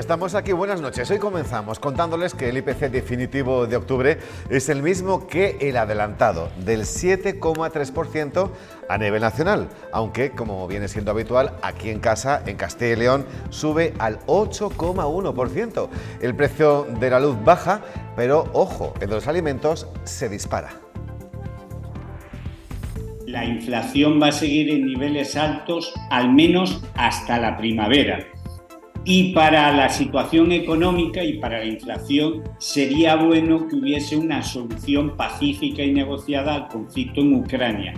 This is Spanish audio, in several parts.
Estamos aquí, buenas noches. Hoy comenzamos contándoles que el IPC definitivo de octubre es el mismo que el adelantado, del 7,3% a nivel nacional, aunque, como viene siendo habitual, aquí en casa, en Castilla y León, sube al 8,1%. El precio de la luz baja, pero ojo, el de los alimentos se dispara. La inflación va a seguir en niveles altos al menos hasta la primavera. Y para la situación económica y para la inflación sería bueno que hubiese una solución pacífica y negociada al conflicto en Ucrania.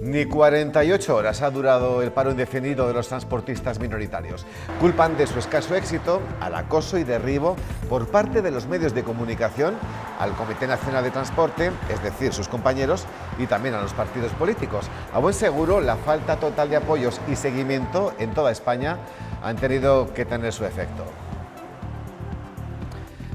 Ni 48 horas ha durado el paro indefinido de los transportistas minoritarios. Culpan de su escaso éxito al acoso y derribo por parte de los medios de comunicación, al Comité Nacional de Transporte, es decir, sus compañeros, y también a los partidos políticos. A buen seguro, la falta total de apoyos y seguimiento en toda España han tenido que tener su efecto.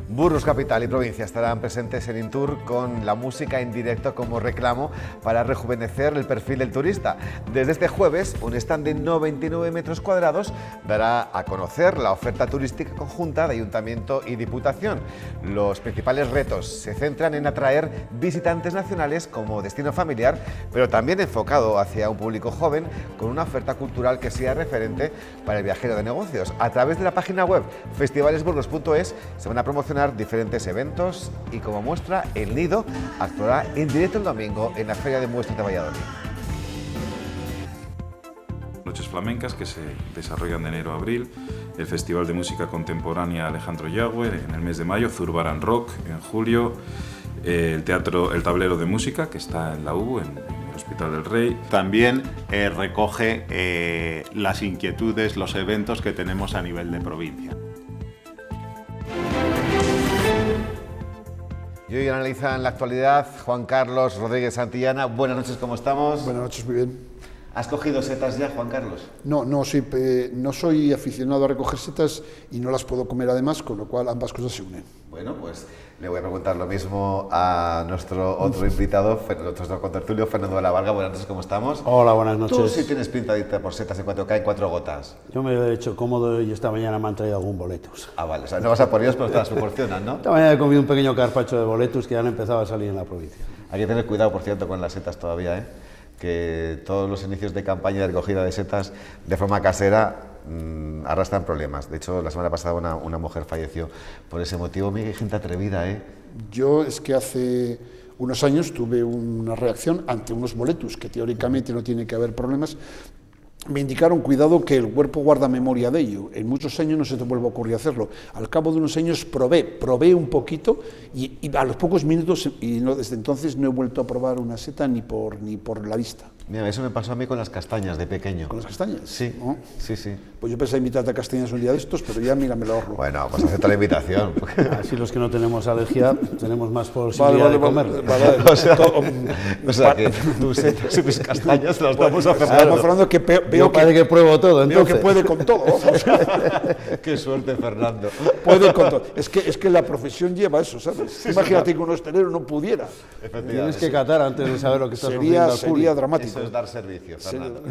Burgos Capital y provincia estarán presentes en Intour con la música en directo como reclamo para rejuvenecer el perfil del turista. Desde este jueves, un stand de 99 metros cuadrados dará a conocer la oferta turística conjunta de Ayuntamiento y Diputación. Los principales retos se centran en atraer visitantes nacionales como destino familiar, pero también enfocado hacia un público joven con una oferta cultural que sea referente para el viajero de negocios. A través de la página web festivalesburgos.es se van a promocionar diferentes eventos y, como muestra, El Nido actuará en directo el domingo en la Feria de Muestras de Valladolid. Noches flamencas que se desarrollan de enero a abril, el Festival de Música Contemporánea Alejandro Yagüe en el mes de mayo, Zurbarán Rock en julio, el Tablero de Música que está en la U, en el Hospital del Rey. También recoge las inquietudes, los eventos que tenemos a nivel de provincia. Y hoy analizan la actualidad Juan Carlos Rodríguez Santillana. Buenas noches, ¿cómo estamos? Buenas noches, muy bien. ¿Has cogido setas ya, Juan Carlos? No soy aficionado a recoger setas y no las puedo comer además, con lo cual ambas cosas se unen. Bueno, pues le voy a preguntar lo mismo a nuestro otro invitado, nuestro contertulio, Fernando de la Varga. Buenas noches, ¿cómo estamos? Hola, buenas noches. Tú sí tienes pinta de irte por setas en cuanto caen 4 gotas. Yo me he hecho cómodo y esta mañana me han traído algún boletus. Ah, vale, o sea, no vas a por ellos, pero te las proporcionan, ¿no? Esta mañana he comido un pequeño carpaccio de boletus que han empezado a salir en la provincia. Hay que tener cuidado, por cierto, con las setas todavía, ¿eh? Que todos los inicios de campaña de recogida de setas de forma casera arrastran problemas. De hecho, la semana pasada una mujer falleció por ese motivo. Mira, hay gente atrevida, ¿eh? Yo es que hace unos años tuve una reacción ante unos boletus, que teóricamente no tiene que haber problemas. Me indicaron, cuidado, que el cuerpo guarda memoria de ello. En muchos años no se te vuelve a ocurrir hacerlo. Al cabo de unos años probé un poquito y a los pocos minutos, y no, desde entonces no he vuelto a probar una seta ni por la vista. Mira, eso me pasó a mí con las castañas de pequeño. ¿Con las castañas? Sí, ¿no? sí. Pues yo pensé invitarte a castañas un día de estos, pero ya mira, me lo ahorro. Bueno, pues acepta la invitación. Así los que no tenemos alergia tenemos más posibilidad de comerlo. O sea que tus setas y mis castañas las vamos a hacer. Estamos hablando que veo que pruebo todo, entonces. Veo que puede con todo. Qué suerte, Fernando. Puede con todo. Es que la profesión lleva eso, ¿sabes? Sí, imagínate que un hostelero no pudiera. Tienes que catar antes de saber lo que estás ofreciendo al público. Sería dramático. Eso es dar servicio, Fernando.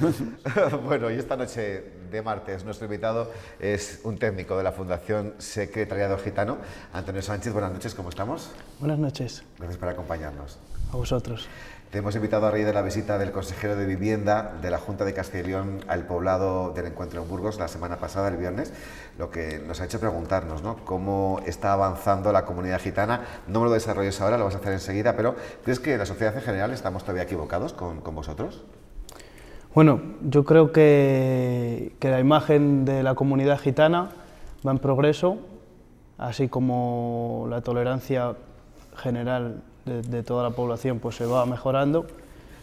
Bueno, y esta noche de martes nuestro invitado es un técnico de la Fundación Secretariado Gitano, Antonio Sánchez. Buenas noches, ¿cómo estamos? Buenas noches. Gracias por acompañarnos. A vosotros. Te hemos invitado a raíz de la visita del consejero de Vivienda de la Junta de Castilla y León al poblado del encuentro en Burgos la semana pasada, el viernes, lo que nos ha hecho preguntarnos, ¿no?, cómo está avanzando la comunidad gitana. No me lo desarrolles ahora, lo vas a hacer enseguida, pero ¿crees que la sociedad en general estamos todavía equivocados con vosotros? Bueno, yo creo que la imagen de la comunidad gitana va en progreso, así como la tolerancia general de toda la población pues se va mejorando,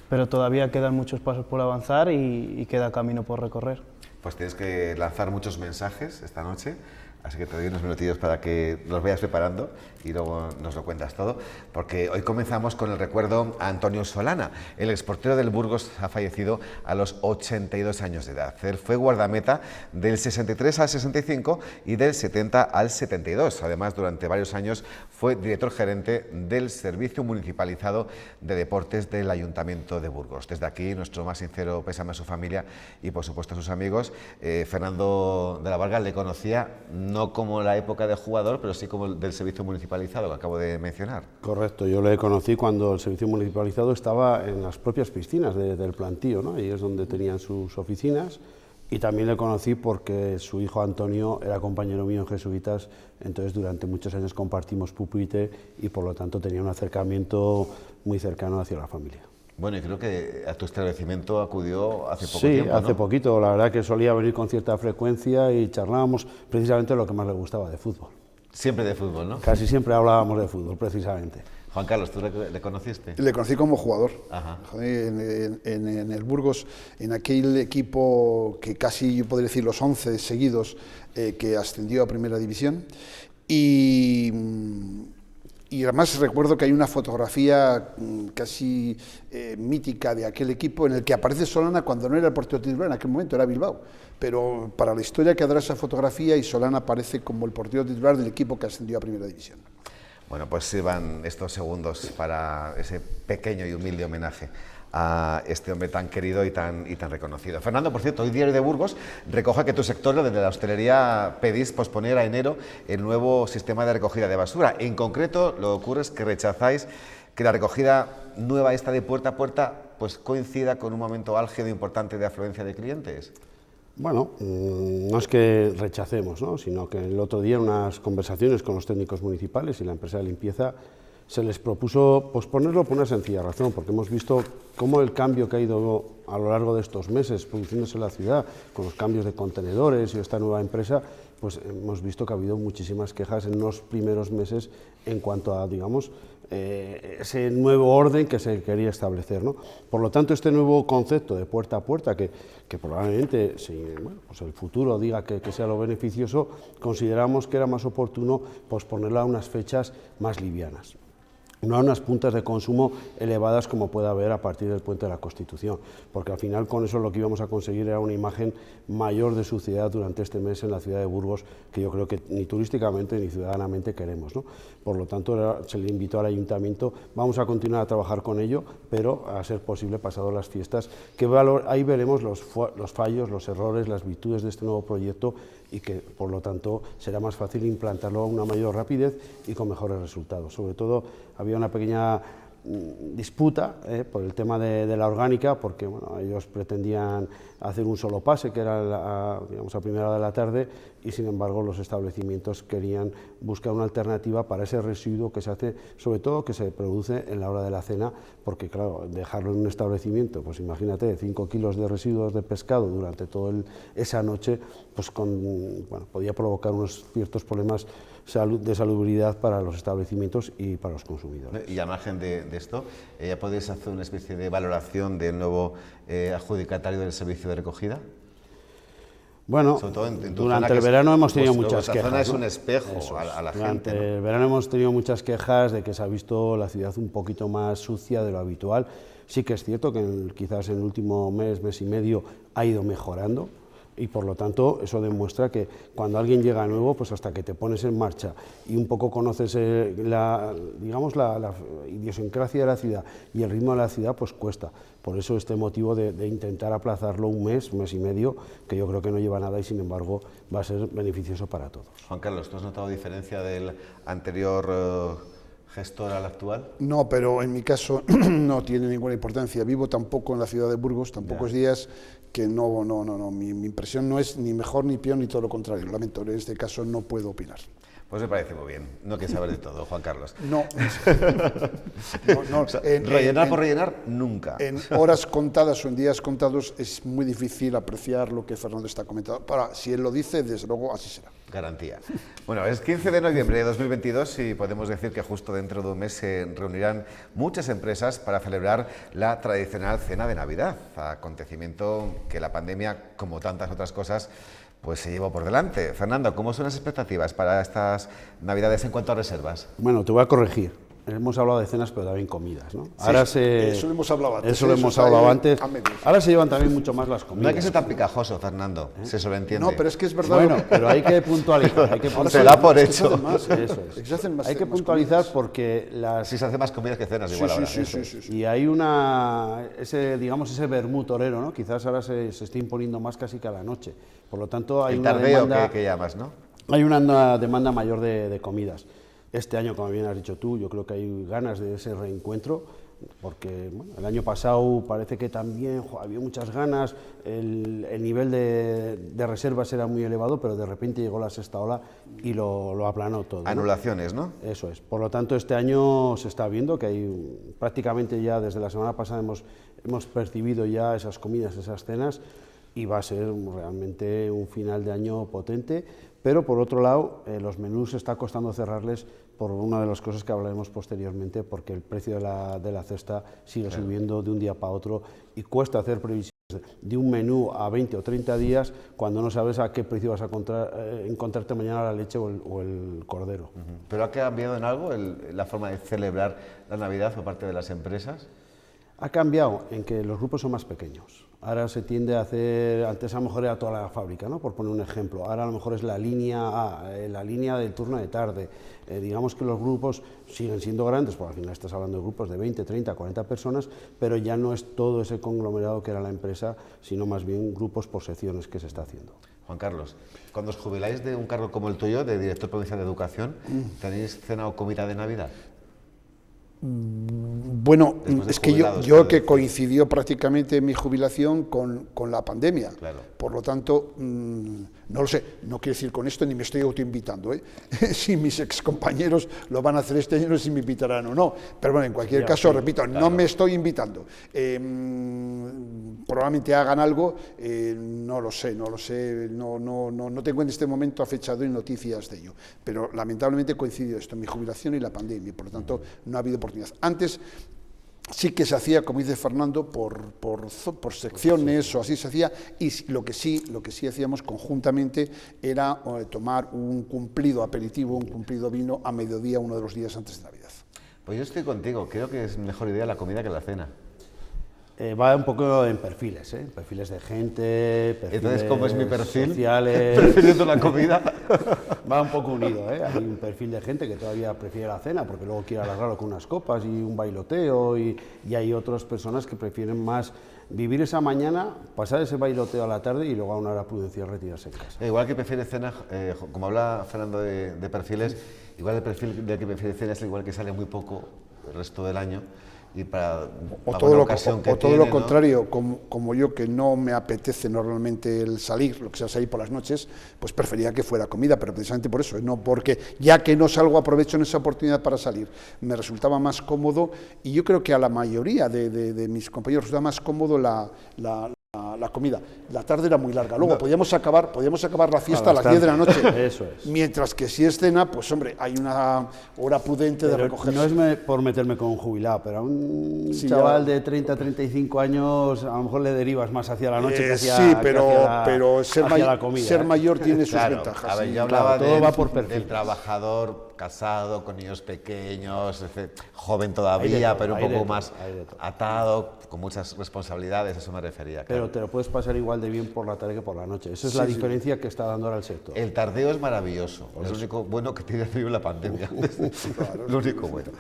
pero todavía quedan muchos pasos por avanzar y queda camino por recorrer. Pues tienes que lanzar muchos mensajes esta noche, así que te doy unos minutillos para que los vayas preparando y luego nos lo cuentas todo, porque hoy comenzamos con el recuerdo a Antonio Solana. El exportero del Burgos ha fallecido a los 82 años de edad. Él fue guardameta del 63 al 65 y del 70 al 72. Además, durante varios años fue director gerente del Servicio Municipalizado de Deportes del Ayuntamiento de Burgos. Desde aquí, nuestro más sincero pésame a su familia y, por supuesto, a sus amigos. Fernando de la Varga le conocía no como la época de jugador, pero sí como el del servicio municipalizado que acabo de mencionar. Correcto, yo le conocí cuando el servicio municipalizado estaba en las propias piscinas del plantío, ¿no? Ahí es donde tenían sus oficinas, y también le conocí porque su hijo Antonio era compañero mío en Jesuitas, entonces durante muchos años compartimos pupitre y por lo tanto tenía un acercamiento muy cercano hacia la familia. Bueno, y creo que a tu establecimiento acudió hace poco sí, tiempo, ¿no? hace poquito, la verdad que solía venir con cierta frecuencia y charlábamos precisamente lo que más le gustaba de fútbol. Siempre de fútbol, ¿no? Casi siempre hablábamos de fútbol, precisamente. Juan Carlos, ¿tú le conociste? Le conocí como jugador. Ajá. En el Burgos, en aquel equipo que casi, yo podría decir, los 11 seguidos que ascendió a Primera División. Y además recuerdo que hay una fotografía casi mítica de aquel equipo en el que aparece Solana cuando no era el portero titular, en aquel momento era Bilbao. Pero para la historia quedará esa fotografía y Solana aparece como el portero titular del equipo que ascendió a Primera División. Bueno, pues sirvan estos segundos para ese pequeño y humilde homenaje a este hombre tan querido y tan reconocido. Fernando, por cierto, hoy Diario de Burgos recoge que tu sector, desde la hostelería, pedís posponer a enero el nuevo sistema de recogida de basura. En concreto, lo que ocurre es que rechazáis que la recogida nueva esta de puerta a puerta pues coincida con un momento álgido importante de afluencia de clientes. Bueno, no es que rechacemos, ¿no? Sino que el otro día en unas conversaciones con los técnicos municipales y la empresa de limpieza se les propuso posponerlo por una sencilla razón, porque hemos visto cómo el cambio que ha ido a lo largo de estos meses produciéndose en la ciudad, con los cambios de contenedores y esta nueva empresa, pues hemos visto que ha habido muchísimas quejas en los primeros meses en cuanto a, digamos, ese nuevo orden que se quería establecer, ¿no? Por lo tanto, este nuevo concepto de puerta a puerta, que probablemente bueno, pues el futuro diga que sea lo beneficioso, consideramos que era más oportuno posponerlo a unas fechas más livianas, no a unas puntas de consumo elevadas como puede haber a partir del Puente de la Constitución, porque al final con eso lo que íbamos a conseguir era una imagen mayor de su ciudad durante este mes en la ciudad de Burgos, que yo creo que ni turísticamente ni ciudadanamente queremos, ¿no? Por lo tanto, se le invitó al Ayuntamiento, vamos a continuar a trabajar con ello, pero a ser posible pasado las fiestas, que ahí veremos los fallos, los errores, las virtudes de este nuevo proyecto y que, por lo tanto, será más fácil implantarlo a una mayor rapidez y con mejores resultados. Sobre todo, había una pequeña disputa por el tema de la orgánica, porque bueno, ellos pretendían hacer un solo pase, que era digamos, a primera hora de la tarde, y sin embargo los establecimientos querían buscar una alternativa para ese residuo que se hace, sobre todo que se produce en la hora de la cena, porque claro, dejarlo en un establecimiento, pues imagínate, 5 kilos de residuos de pescado durante toda esa noche, pues bueno, podía provocar unos ciertos problemas de salubridad para los establecimientos y para los consumidores. Y a margen de esto, ¿ya podéis hacer una especie de valoración del nuevo adjudicatario del servicio de recogida? Bueno, durante el verano hemos tenido muchas quejas. Zona es un espejo a la gente. Durante el verano hemos tenido muchas quejas de que se ha visto la ciudad un poquito más sucia de lo habitual. Sí que es cierto que quizás en el último mes y medio ha ido mejorando, y por lo tanto eso demuestra que cuando alguien llega nuevo, pues hasta que te pones en marcha y un poco conoces digamos la idiosincrasia de la ciudad y el ritmo de la ciudad, pues cuesta. Por eso este motivo de intentar aplazarlo un mes y medio, que yo creo que no lleva nada y sin embargo va a ser beneficioso para todos. Juan Carlos, ¿tú has notado diferencia del anterior gestor al actual? No, pero en mi caso no tiene ninguna importancia. Vivo tampoco en la ciudad de Burgos, tan pocos días que no. Mi impresión no es ni mejor ni peor ni todo lo contrario. Lamento, en este caso no puedo opinar. Pues me parece muy bien. No quieres saber de todo, Juan Carlos. No. O sea, rellenar por rellenar, nunca. En horas contadas o en días contados es muy difícil apreciar lo que Fernando está comentando. Ahora, si él lo dice, desde luego así será. Garantía. Bueno, es 15 de noviembre de 2022 y podemos decir que justo dentro de un mes se reunirán muchas empresas para celebrar la tradicional cena de Navidad, acontecimiento que la pandemia, como tantas otras cosas, pues se llevó por delante. Fernando, ¿cómo son las expectativas para estas Navidades en cuanto a reservas? Bueno, te voy a corregir. Hemos hablado de cenas, pero también comidas, ¿no? Sí, eso lo hemos hablado antes. Eso lo hemos hablado antes. Ahora se llevan también mucho más las comidas. No hay que ser tan picajoso, Fernando, se sobreentiende. No, pero es que es verdad. Bueno, pero hay que puntualizar. Se da por hecho. Hay que puntualizar porque si se hacen más comidas que cenas, igual ahora. Sí. Y hay ese vermú torero, ¿no? Quizás ahora se esté imponiendo más casi cada noche. Por lo tanto, hay el una tardeo demanda... que llamas, ¿no? hay una demanda mayor de comidas. Este año, como bien has dicho tú, yo creo que hay ganas de ese reencuentro, porque bueno, el año pasado parece que también había muchas ganas, el nivel de reservas era muy elevado, pero de repente llegó la sexta ola y lo aplanó todo, ¿no? Anulaciones, ¿no? Eso es. Por lo tanto, este año se está viendo que hay prácticamente ya desde la semana pasada hemos percibido ya esas comidas, esas cenas, y va a ser realmente un final de año potente, pero por otro lado los menús está costando cerrarles por una de las cosas que hablaremos posteriormente, porque el precio de la cesta sigue subiendo de un día para otro y cuesta hacer previsiones de un menú a 20 o 30 días cuando no sabes a qué precio vas a encontrarte mañana la leche o el cordero. ¿Pero ha cambiado en algo la forma de celebrar la Navidad por parte de las empresas? Ha cambiado en que los grupos son más pequeños. Ahora se tiende a hacer, antes a lo mejor era toda la fábrica, ¿no? Por poner un ejemplo, ahora a lo mejor es la línea del turno de tarde. Digamos que los grupos siguen siendo grandes, porque al final estás hablando de grupos de 20, 30, 40 personas, pero ya no es todo ese conglomerado que era la empresa, sino más bien grupos por secciones que se está haciendo. Juan Carlos, cuando os jubiláis de un cargo como el tuyo, de director provincial de Educación, ¿tenéis cena o comida de Navidad? Bueno, es que yo que coincidió prácticamente mi jubilación con la pandemia. Claro. Por lo tanto, no lo sé, no quiero decir con esto ni me estoy autoinvitando, ¿eh? Si mis excompañeros lo van a hacer este año, no sé si me invitarán o no. Pero bueno, en cualquier caso, sí, repito, claro, no me estoy invitando. Probablemente hagan algo, no lo sé, no tengo en este momento fechado en noticias de ello. Pero lamentablemente coincidió esto, mi jubilación y la pandemia, por lo tanto no ha habido oportunidad. Antes sí que se hacía, como dice Fernando, por secciones o así se hacía, y lo que sí hacíamos conjuntamente era tomar un cumplido aperitivo, un cumplido vino a mediodía, uno de los días antes de Navidad. Pues yo estoy contigo, creo que es mejor idea la comida que la cena. Va un poco en perfiles, perfiles de gente, perfiles Entonces, ¿cómo es mi perfil? Sociales. ¿Prefiriendo la comida? Va un poco unido, Hay un perfil de gente que todavía prefiere la cena porque luego quiere alargarlo con unas copas y un bailoteo, y hay otras personas que prefieren más vivir esa mañana, pasar ese bailoteo a la tarde y luego a una hora prudencial retirarse en casa. Igual que prefiere cena, como habla Fernando de perfiles, igual el perfil del que prefiere cena es igual que sale muy poco el resto del año. Y para todo lo contrario, como yo, que no me apetece normalmente el salir, lo que sea salir por las noches, pues prefería que fuera comida, pero precisamente por eso, no porque ya que no salgo aprovecho en esa oportunidad para salir, me resultaba más cómodo, y yo creo que a la mayoría de mis compañeros resultaba más cómodo la comida. La tarde era muy larga, luego podíamos acabar la fiesta a las 10 de la noche. Eso es. Mientras que si es cena, pues hombre, hay una hora prudente de recogerse. No es por meterme con un jubilado, pero a un chaval de 30, 35 años a lo mejor le derivas más hacia la noche que hacia, sí, pero la comida. Ser mayor tiene sus ventajas. A ver, yo hablaba todo va por perfil. del trabajador casado, con niños pequeños, joven todavía, pero un poco más atado, con muchas responsabilidades, eso me refería. Pero te lo puedes pasar igual de bien por la tarde que por la noche. Esa es la diferencia que está dando ahora el sector. El tardeo es maravilloso, es lo único bueno que tiene la pandemia. Claro, lo único bueno.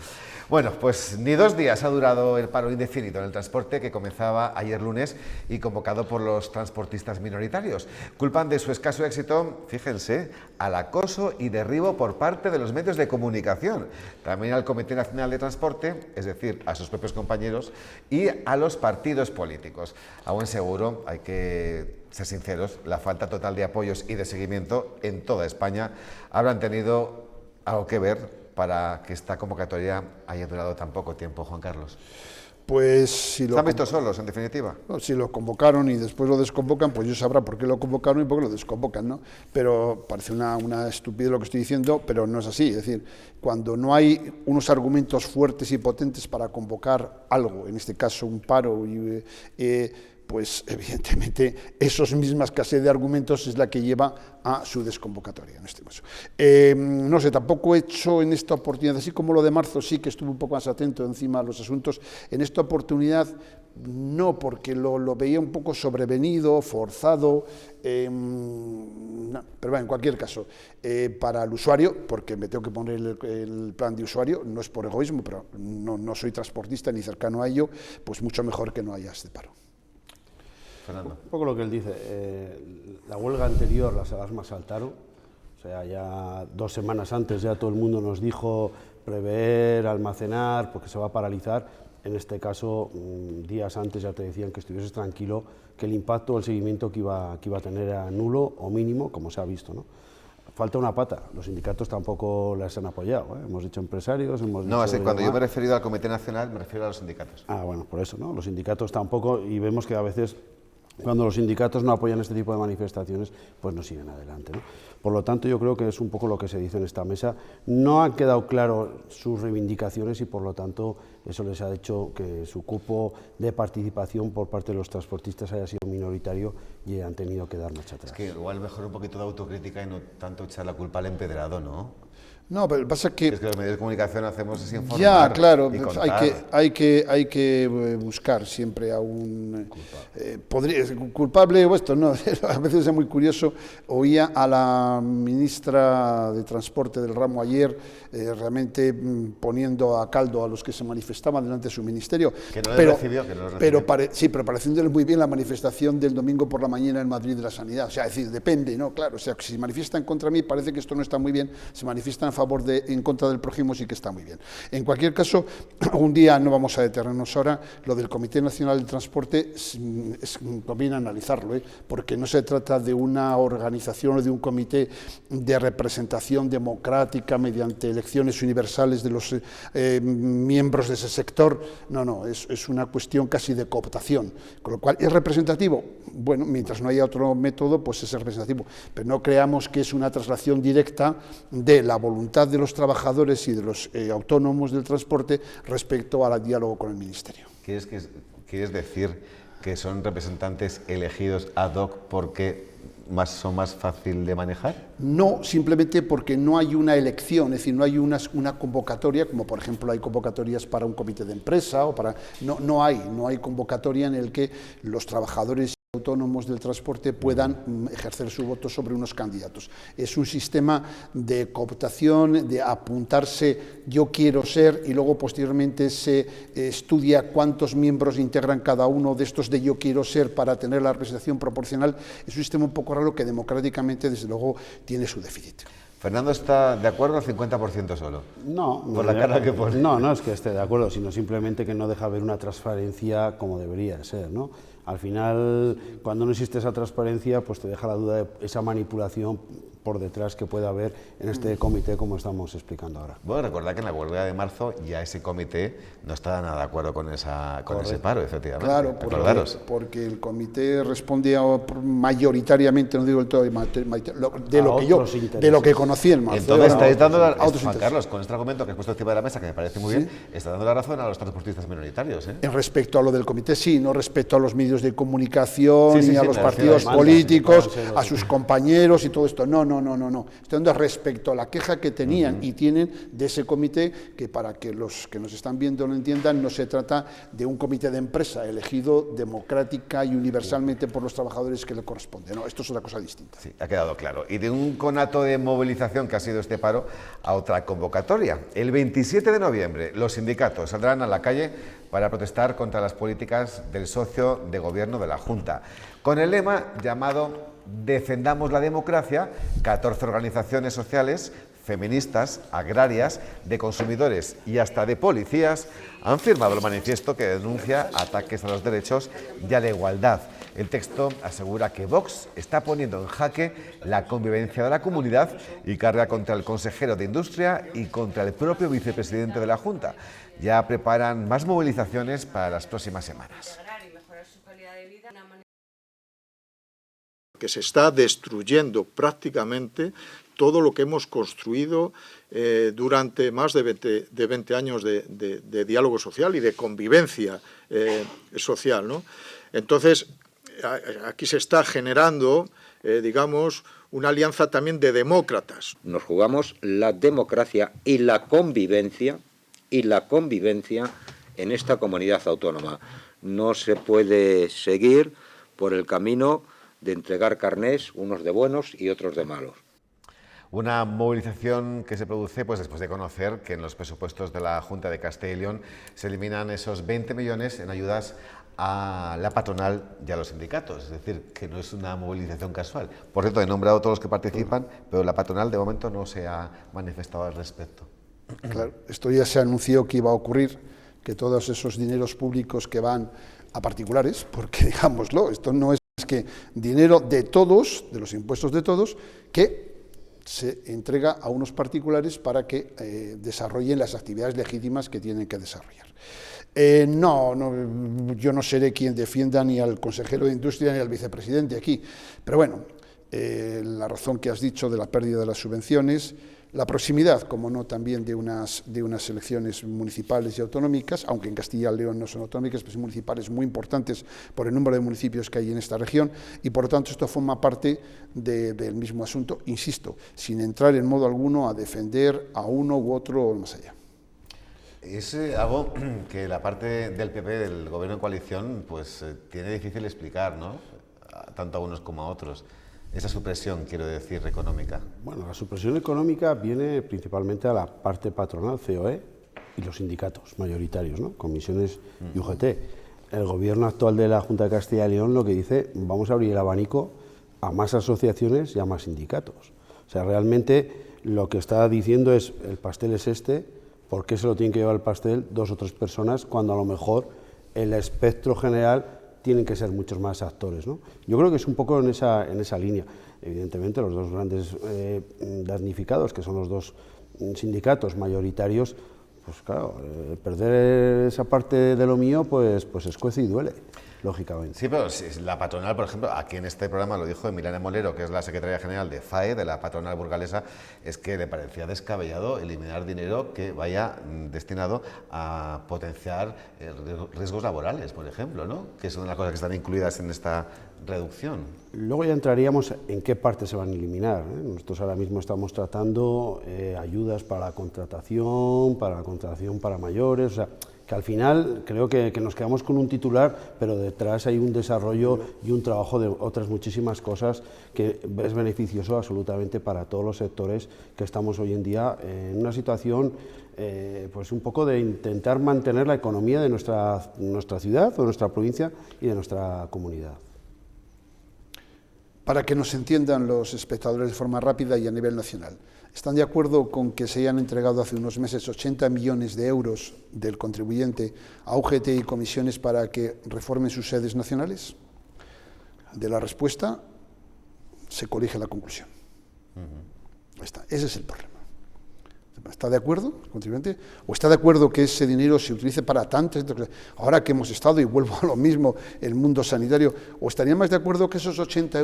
Bueno, pues ni 2 días ha durado el paro indefinido en el transporte, que comenzaba ayer lunes y convocado por los transportistas minoritarios. Culpan de su escaso éxito, fíjense, al acoso y derribo por parte de los medios de comunicación, también al Comité Nacional de Transporte, es decir, a sus propios compañeros, y a los partidos políticos. A buen seguro, hay que ser sinceros, la falta total de apoyos y de seguimiento en toda España habrán tenido algo que ver para que esta convocatoria haya durado tan poco tiempo, Juan Carlos. Pues si ¿Se han visto solos, en definitiva? No, si lo convocaron y después lo desconvocan, pues yo sabrá por qué lo convocaron y por qué lo desconvocan, ¿no? Pero parece una estupidez lo que estoy diciendo, pero no es así. Es decir, cuando no hay unos argumentos fuertes y potentes para convocar algo, en este caso un paro, pues evidentemente esa misma escasez de argumentos es la que lleva a su desconvocatoria en este caso. No sé, tampoco he hecho en esta oportunidad, así como lo de marzo sí que estuve un poco más atento encima a los asuntos, en esta oportunidad no, porque lo veía un poco sobrevenido, forzado, no, pero bueno, en cualquier caso, para el usuario, porque me tengo que poner el plan de usuario, no es por egoísmo, pero no soy transportista ni cercano a ello, pues mucho mejor que no haya este paro. Fernando. Un poco lo que él dice, la huelga anterior las alarmas saltaron, sea, ya 2 semanas antes ya todo el mundo nos dijo prever, almacenar, porque se va a paralizar. En este caso, días antes ya te decían que estuvieses tranquilo, que el impacto o el seguimiento que iba a tener era nulo o mínimo, como se ha visto, ¿no? Falta una pata, los sindicatos tampoco las han apoyado, ¿eh? Hemos dicho empresarios, hemos dicho... No, así, cuando yo me he referido al Comité Nacional, me refiero a los sindicatos. Ah, bueno, por eso, ¿no? Los sindicatos tampoco, y vemos que a veces cuando los sindicatos no apoyan este tipo de manifestaciones, pues no siguen adelante, ¿no? Por lo tanto, yo creo que es un poco lo que se dice en esta mesa. No han quedado claro sus reivindicaciones y, por lo tanto, eso les ha hecho que su cupo de participación por parte de los transportistas haya sido minoritario y han tenido que dar marcha atrás. Es que igual mejor un poquito de autocrítica y no tanto echar la culpa al empedrado, ¿no? No, pero pasa que... Es que los medios de comunicación hacemos es informar. Ya, claro, y hay que buscar siempre a un culpable o esto, no, a veces es muy curioso. Oía a la ministra de Transporte del ramo ayer realmente poniendo a caldo a los que se manifestaban delante de su ministerio. Que no le recibió, que no lo recibió. Pero pareciéndole muy bien la manifestación del domingo por la mañana en Madrid de la Sanidad. O sea, es decir, depende, ¿no? Claro, o sea, si se manifiestan contra mí parece que esto no está muy bien, se manifiestan en contra del prójimo sí que está muy bien. En cualquier caso, un día, no vamos a detenernos ahora, lo del Comité Nacional del Transporte conviene analizarlo, porque no se trata de una organización o de un comité de representación democrática mediante elecciones universales de los miembros de ese sector, no, es una cuestión casi de cooptación, con lo cual es representativo. Bueno, mientras no haya otro método, pues es representativo, pero no creamos que es una traslación directa de la voluntad de los trabajadores y de los autónomos del transporte respecto al diálogo con el Ministerio. ¿Quieres decir que son representantes elegidos ad hoc porque son más fácil de manejar? No, simplemente porque no hay una elección, es decir, no hay una convocatoria, como por ejemplo hay convocatorias para un comité de empresa, o para no hay convocatoria en el que los trabajadores autónomos del transporte puedan ejercer su voto sobre unos candidatos. Es un sistema de cooptación, de apuntarse yo quiero ser, y luego posteriormente se estudia cuántos miembros integran cada uno de estos de yo quiero ser para tener la representación proporcional. Es un sistema un poco raro que democráticamente, desde luego, tiene su déficit. Fernando está de acuerdo al 50% solo. No, por la cara que pone. No es que esté de acuerdo, sino simplemente que no deja ver una transparencia como debería de ser, ¿no? Al final, cuando no existe esa transparencia, pues te deja la duda de esa manipulación por detrás que puede haber en este comité, como estamos explicando ahora. Bueno, recordad que en la huelga de marzo ya ese comité no estaba nada de acuerdo con ese paro, efectivamente. Claro, porque el comité respondía mayoritariamente, no digo el todo, de lo que conocí en marzo. Entonces estáis dando Juan Carlos, con este argumento que has puesto encima de la mesa, que me parece muy bien, está dando la razón a los transportistas minoritarios, ¿eh? En respecto a lo del comité, sí, no respecto a los medios de comunicación, ni a los partidos políticos, a sus compañeros y todo esto. No. Estoy dando respecto a la queja que tenían y tienen de ese comité, que para que los que nos están viendo lo entiendan, no se trata de un comité de empresa elegido democrática y universalmente por los trabajadores que le corresponde. No, esto es otra cosa distinta. Sí, ha quedado claro. Y de un conato de movilización que ha sido este paro a otra convocatoria. El 27 de noviembre los sindicatos saldrán a la calle para protestar contra las políticas del socio de gobierno de la Junta. Con el lema llamado Defendamos la democracia, 14 organizaciones sociales, feministas, agrarias, de consumidores y hasta de policías han firmado el manifiesto que denuncia ataques a los derechos y a la igualdad. El texto asegura que Vox está poniendo en jaque la convivencia de la comunidad y carga contra el consejero de Industria y contra el propio vicepresidente de la Junta. Ya preparan más movilizaciones para las próximas semanas. Que se está destruyendo prácticamente todo lo que hemos construido durante más de 20 años de diálogo social y de convivencia social, ¿no? Entonces, aquí se está generando, digamos, una alianza también de demócratas. Nos jugamos la democracia y la convivencia en esta comunidad autónoma. No se puede seguir por el camino de entregar carnés, unos de buenos y otros de malos. Una movilización que se produce pues, después de conocer que en los presupuestos de la Junta de Castilla y León se eliminan esos 20 millones en ayudas a la patronal y a los sindicatos, es decir, que no es una movilización casual. Por cierto, he nombrado a todos los que participan, pero la patronal de momento no se ha manifestado al respecto. Claro, esto ya se anunció que iba a ocurrir, que todos esos dineros públicos que van a particulares, porque digámoslo, esto no es más que dinero de todos, de los impuestos de todos, que se entrega a unos particulares para que desarrollen las actividades legítimas que tienen que desarrollar. Yo no seré quien defienda ni al consejero de Industria ni al vicepresidente aquí, pero bueno, la razón que has dicho de la pérdida de las subvenciones, la proximidad, como no, también de unas elecciones municipales y autonómicas, aunque en Castilla y León no son autonómicas, pero son municipales muy importantes por el número de municipios que hay en esta región, y por lo tanto esto forma parte del mismo asunto, insisto, sin entrar en modo alguno a defender a uno u otro o más allá. Es algo que la parte del PP, del gobierno en coalición, pues tiene difícil explicar, ¿no? Tanto a unos como a otros. Esa supresión, quiero decir, económica. Bueno, la supresión económica viene principalmente a la parte patronal, COE, y los sindicatos mayoritarios, ¿no? Comisiones y UGT. El gobierno actual de la Junta de Castilla y León lo que dice, vamos a abrir el abanico a más asociaciones y a más sindicatos. O sea, realmente lo que está diciendo es, el pastel es este, ¿por qué se lo tienen que llevar el pastel 2 o 3 personas cuando a lo mejor el espectro general tienen que ser muchos más actores, ¿no? Yo creo que es un poco en esa línea. Evidentemente, los dos grandes damnificados, que son los 2 sindicatos mayoritarios, pues claro, perder esa parte de lo mío, pues escuece y duele, lógicamente. Sí, pero si la patronal, por ejemplo, aquí en este programa lo dijo Emiliana Molero, que es la secretaria general de FAE, de la patronal burgalesa, es que le parecía descabellado eliminar dinero que vaya destinado a potenciar riesgos laborales, por ejemplo, ¿no? Que son las cosas que están incluidas en esta reducción. Luego ya entraríamos en qué parte se van a eliminar, ¿eh? Nosotros ahora mismo estamos tratando ayudas para la contratación para mayores, o sea, que al final creo que nos quedamos con un titular, pero detrás hay un desarrollo y un trabajo de otras muchísimas cosas que es beneficioso absolutamente para todos los sectores que estamos hoy en día en una situación pues un poco de intentar mantener la economía de nuestra ciudad, o nuestra provincia y de nuestra comunidad. Para que nos entiendan los espectadores de forma rápida y a nivel nacional, ¿están de acuerdo con que se hayan entregado hace unos meses 80 millones de euros del contribuyente a UGT y comisiones para que reformen sus sedes nacionales? De la respuesta se colige la conclusión. Ese es el problema. ¿Está de acuerdo el contribuyente? ¿O está de acuerdo que ese dinero se utilice para tantas cosas? Ahora que hemos estado, y vuelvo a lo mismo, el mundo sanitario, ¿o estaría más de acuerdo que esos 80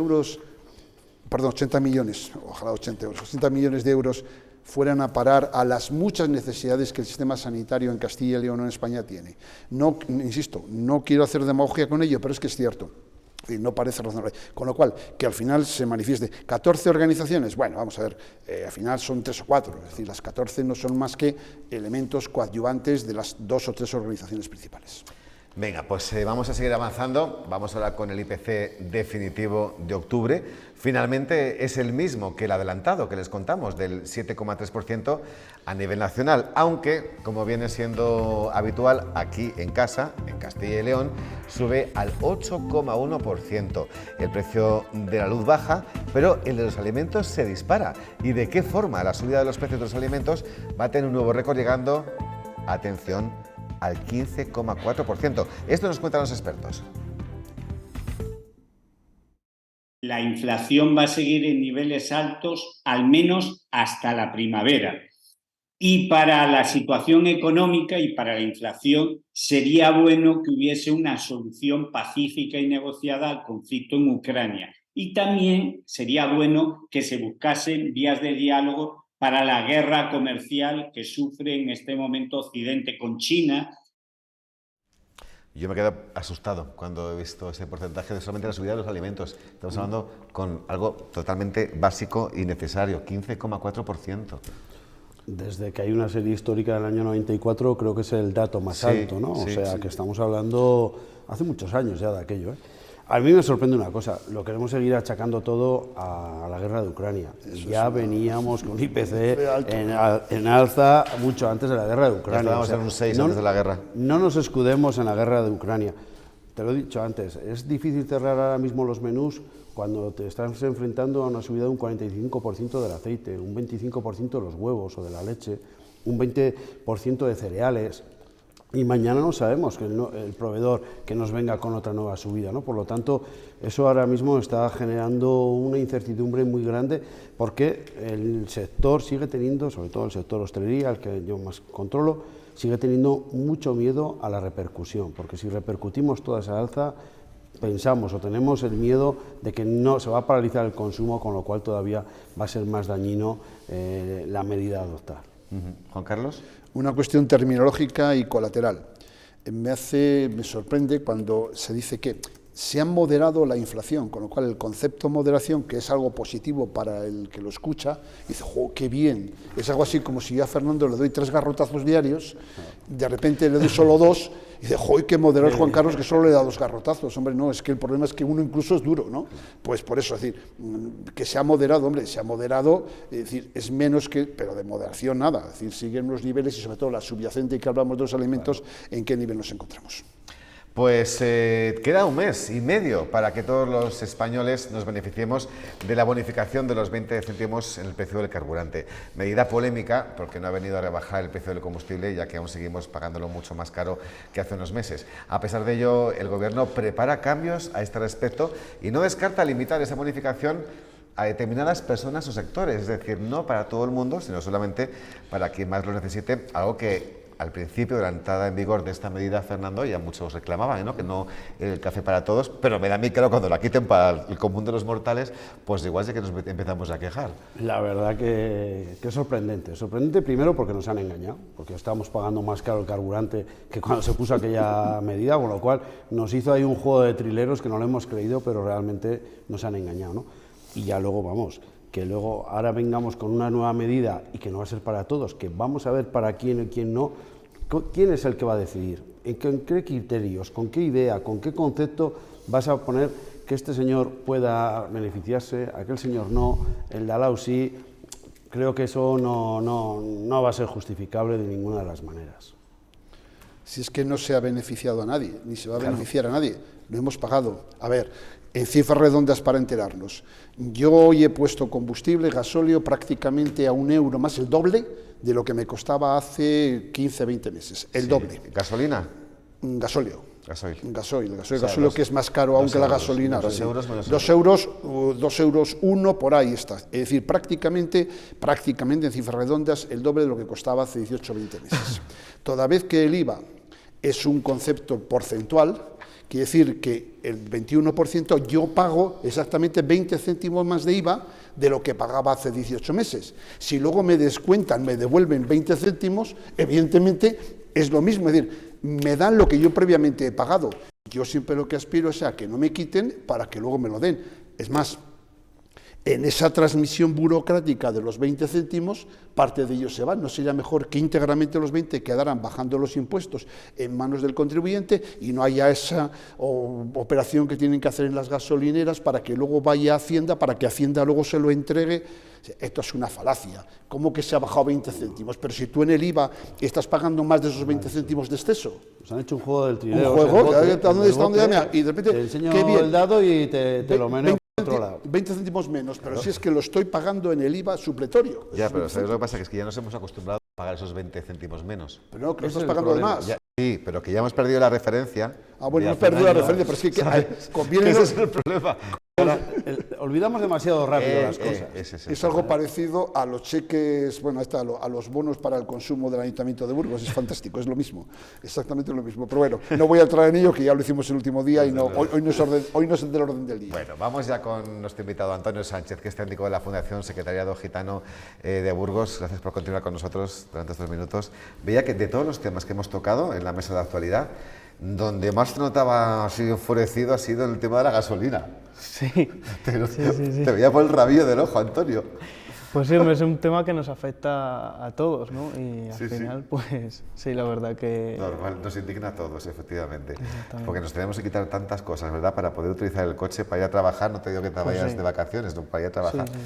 millones, ojalá 80 millones de euros fueran a parar a las muchas necesidades que el sistema sanitario en Castilla y León o en España tiene? No, insisto, no quiero hacer demagogia con ello, pero es que es cierto. Y no parece razonable. Con lo cual, que al final se manifieste 14 organizaciones, bueno, vamos a ver, al final son 3 o 4, es decir, las 14 no son más que elementos coadyuvantes de las 2 o 3 organizaciones principales. Venga, pues vamos a seguir avanzando. Vamos ahora con el IPC definitivo de octubre. Finalmente es el mismo que el adelantado que les contamos, del 7,3% a nivel nacional, aunque, como viene siendo habitual aquí en casa, en Castilla y León, sube al 8,1%. El precio de la luz baja, pero el de los alimentos se dispara. ¿Y de qué forma? La subida de los precios de los alimentos va a tener un nuevo récord llegando, atención, al 15,4%. Esto nos cuentan los expertos. La inflación va a seguir en niveles altos al menos hasta la primavera. Y para la situación económica y para la inflación sería bueno que hubiese una solución pacífica y negociada al conflicto en Ucrania. Y también sería bueno que se buscasen vías de diálogo para la guerra comercial que sufre en este momento Occidente con China. Yo me quedo asustado cuando he visto ese porcentaje de solamente la subida de los alimentos. Estamos hablando con algo totalmente básico y necesario, 15,4%. Desde que hay una serie histórica del año 94 creo que es el dato más alto, ¿no? Sí, o sea, que estamos hablando hace muchos años ya de aquello, ¿eh? A mí me sorprende una cosa, lo queremos seguir achacando todo a la guerra de Ucrania. Ya veníamos con IPC en alza mucho antes de la guerra de Ucrania. Estábamos en un 6 antes de la guerra. No nos escudemos en la guerra de Ucrania. Te lo he dicho antes, es difícil cerrar ahora mismo los menús cuando te estás enfrentando a una subida de un 45% del aceite, un 25% de los huevos o de la leche, un 20% de cereales. Y mañana no sabemos que el proveedor que nos venga con otra nueva subida, ¿no? Por lo tanto, eso ahora mismo está generando una incertidumbre muy grande porque el sector sigue teniendo, sobre todo el sector hostelería, el que yo más controlo, sigue teniendo mucho miedo a la repercusión, porque si repercutimos toda esa alza, pensamos o tenemos el miedo de que no se va a paralizar el consumo, con lo cual todavía va a ser más dañino la medida a adoptar. Juan Carlos. Una cuestión terminológica y colateral. Me sorprende cuando se dice que se ha moderado la inflación, con lo cual el concepto moderación, que es algo positivo para el que lo escucha, dice, ¡jo, qué bien! Es algo así como si yo a Fernando le doy 3 garrotazos diarios, de repente le doy solo 2, y dice, ¡jo, qué moderado Juan Carlos que solo le da 2 garrotazos! Hombre, no, es que el problema es que uno incluso es duro, ¿no? Pues por eso, es decir, que se ha moderado, hombre, se ha moderado, es decir, es menos que, pero de moderación nada, es decir, siguen los niveles y sobre todo la subyacente que hablamos de los alimentos, ¿en qué nivel nos encontramos? Pues queda un mes y medio para que todos los españoles nos beneficiemos de la bonificación de los 20 céntimos en el precio del carburante. Medida polémica porque no ha venido a rebajar el precio del combustible, ya que aún seguimos pagándolo mucho más caro que hace unos meses. A pesar de ello, el Gobierno prepara cambios a este respecto y no descarta limitar esa bonificación a determinadas personas o sectores, es decir, no para todo el mundo, sino solamente para quien más lo necesite, algo que al principio de la entrada en vigor de esta medida, Fernando, ya muchos reclamaban, ¿no? Que no el café para todos, pero me da a mí claro cuando la quiten para el común de los mortales, pues igual sí que nos empezamos a quejar. La verdad que es sorprendente. Sorprendente primero porque nos han engañado, porque estamos pagando más caro el carburante que cuando se puso aquella medida, con lo cual nos hizo ahí un juego de trileros que no lo hemos creído, pero realmente nos han engañado, ¿no? Y ya luego vamos, que luego ahora vengamos con una nueva medida y que no va a ser para todos, que vamos a ver para quién y quién no. ¿Quién es el que va a decidir? ¿En qué criterios, con qué idea, con qué concepto vas a poner que este señor pueda beneficiarse, aquel señor no, el de Alau sí? Creo que eso no va a ser justificable de ninguna de las maneras. Si es que no se ha beneficiado a nadie, ni se va a beneficiar a nadie, lo hemos pagado. A ver, en cifras redondas para enterarnos, yo hoy he puesto combustible, gasóleo, prácticamente a €1 más, el doble de lo que me costaba hace 15, 20 meses, el doble. ¿Gasolina? Gasóleo. Gasoil, gasóleo que es más caro aún que la gasolina. 2 euros menos 2 euros, 1 por ahí está. Es decir, prácticamente en cifras redondas el doble de lo que costaba hace 18 o 20 meses. Toda vez que el IVA es un concepto porcentual, quiere decir que el 21% yo pago exactamente 20 céntimos más de IVA de lo que pagaba hace 18 meses. Si luego me descuentan, me devuelven 20 céntimos, evidentemente es lo mismo, es decir, me dan lo que yo previamente he pagado. Yo siempre lo que aspiro es a que no me quiten para que luego me lo den. Es más, en esa transmisión burocrática de los 20 céntimos, parte de ellos se van. ¿No sería mejor que íntegramente los 20 quedaran bajando los impuestos en manos del contribuyente y no haya esa operación que tienen que hacer en las gasolineras para que luego vaya a Hacienda, para que Hacienda luego se lo entregue? Esto es una falacia. ¿Cómo que se ha bajado 20 céntimos? Pero si tú en el IVA estás pagando más de esos 20 céntimos de exceso. Nos han hecho un juego del trineo. Un juego, ¿dónde está? Y de repente, te enseño qué bien. El dado y te lo meneo. 20 céntimos menos, pero si es que lo estoy pagando en el IVA supletorio. Ya, pero ¿sabes lo que pasa? Que es que ya nos hemos acostumbrado a pagar esos 20 céntimos menos. Pero no, que lo estás pagando de más. Sí, pero que ya hemos perdido la referencia. Bueno, hemos perdido la referencia, pero es que conviene... Ese es el problema. Olvidamos demasiado rápido las cosas. Es algo parecido a los cheques, bueno, a los bonos para el consumo del Ayuntamiento de Burgos. Es fantástico, es lo mismo, exactamente lo mismo. Pero bueno, no voy a entrar en ello, que ya lo hicimos el último día y hoy no es del orden del día. Bueno, vamos ya con nuestro invitado Antonio Sánchez, que es técnico de la Fundación Secretariado Gitano de Burgos. Gracias por continuar con nosotros durante estos minutos. Veía que de todos los temas que hemos tocado en la mesa de actualidad, donde más te notaba así enfurecido ha sido en el tema de la gasolina. Sí. Te veía por el rabillo del ojo, Antonio. Pues sí, hombre, es un tema que nos afecta a todos, ¿no? Y al Sí, sí. final, pues sí, la verdad que... Normal, nos indigna a todos, efectivamente. Porque nos tenemos que quitar tantas cosas, ¿verdad? Para poder utilizar el coche para ir a trabajar, no te digo que te vayas sí. de vacaciones, no, para ir a trabajar. Sí, sí,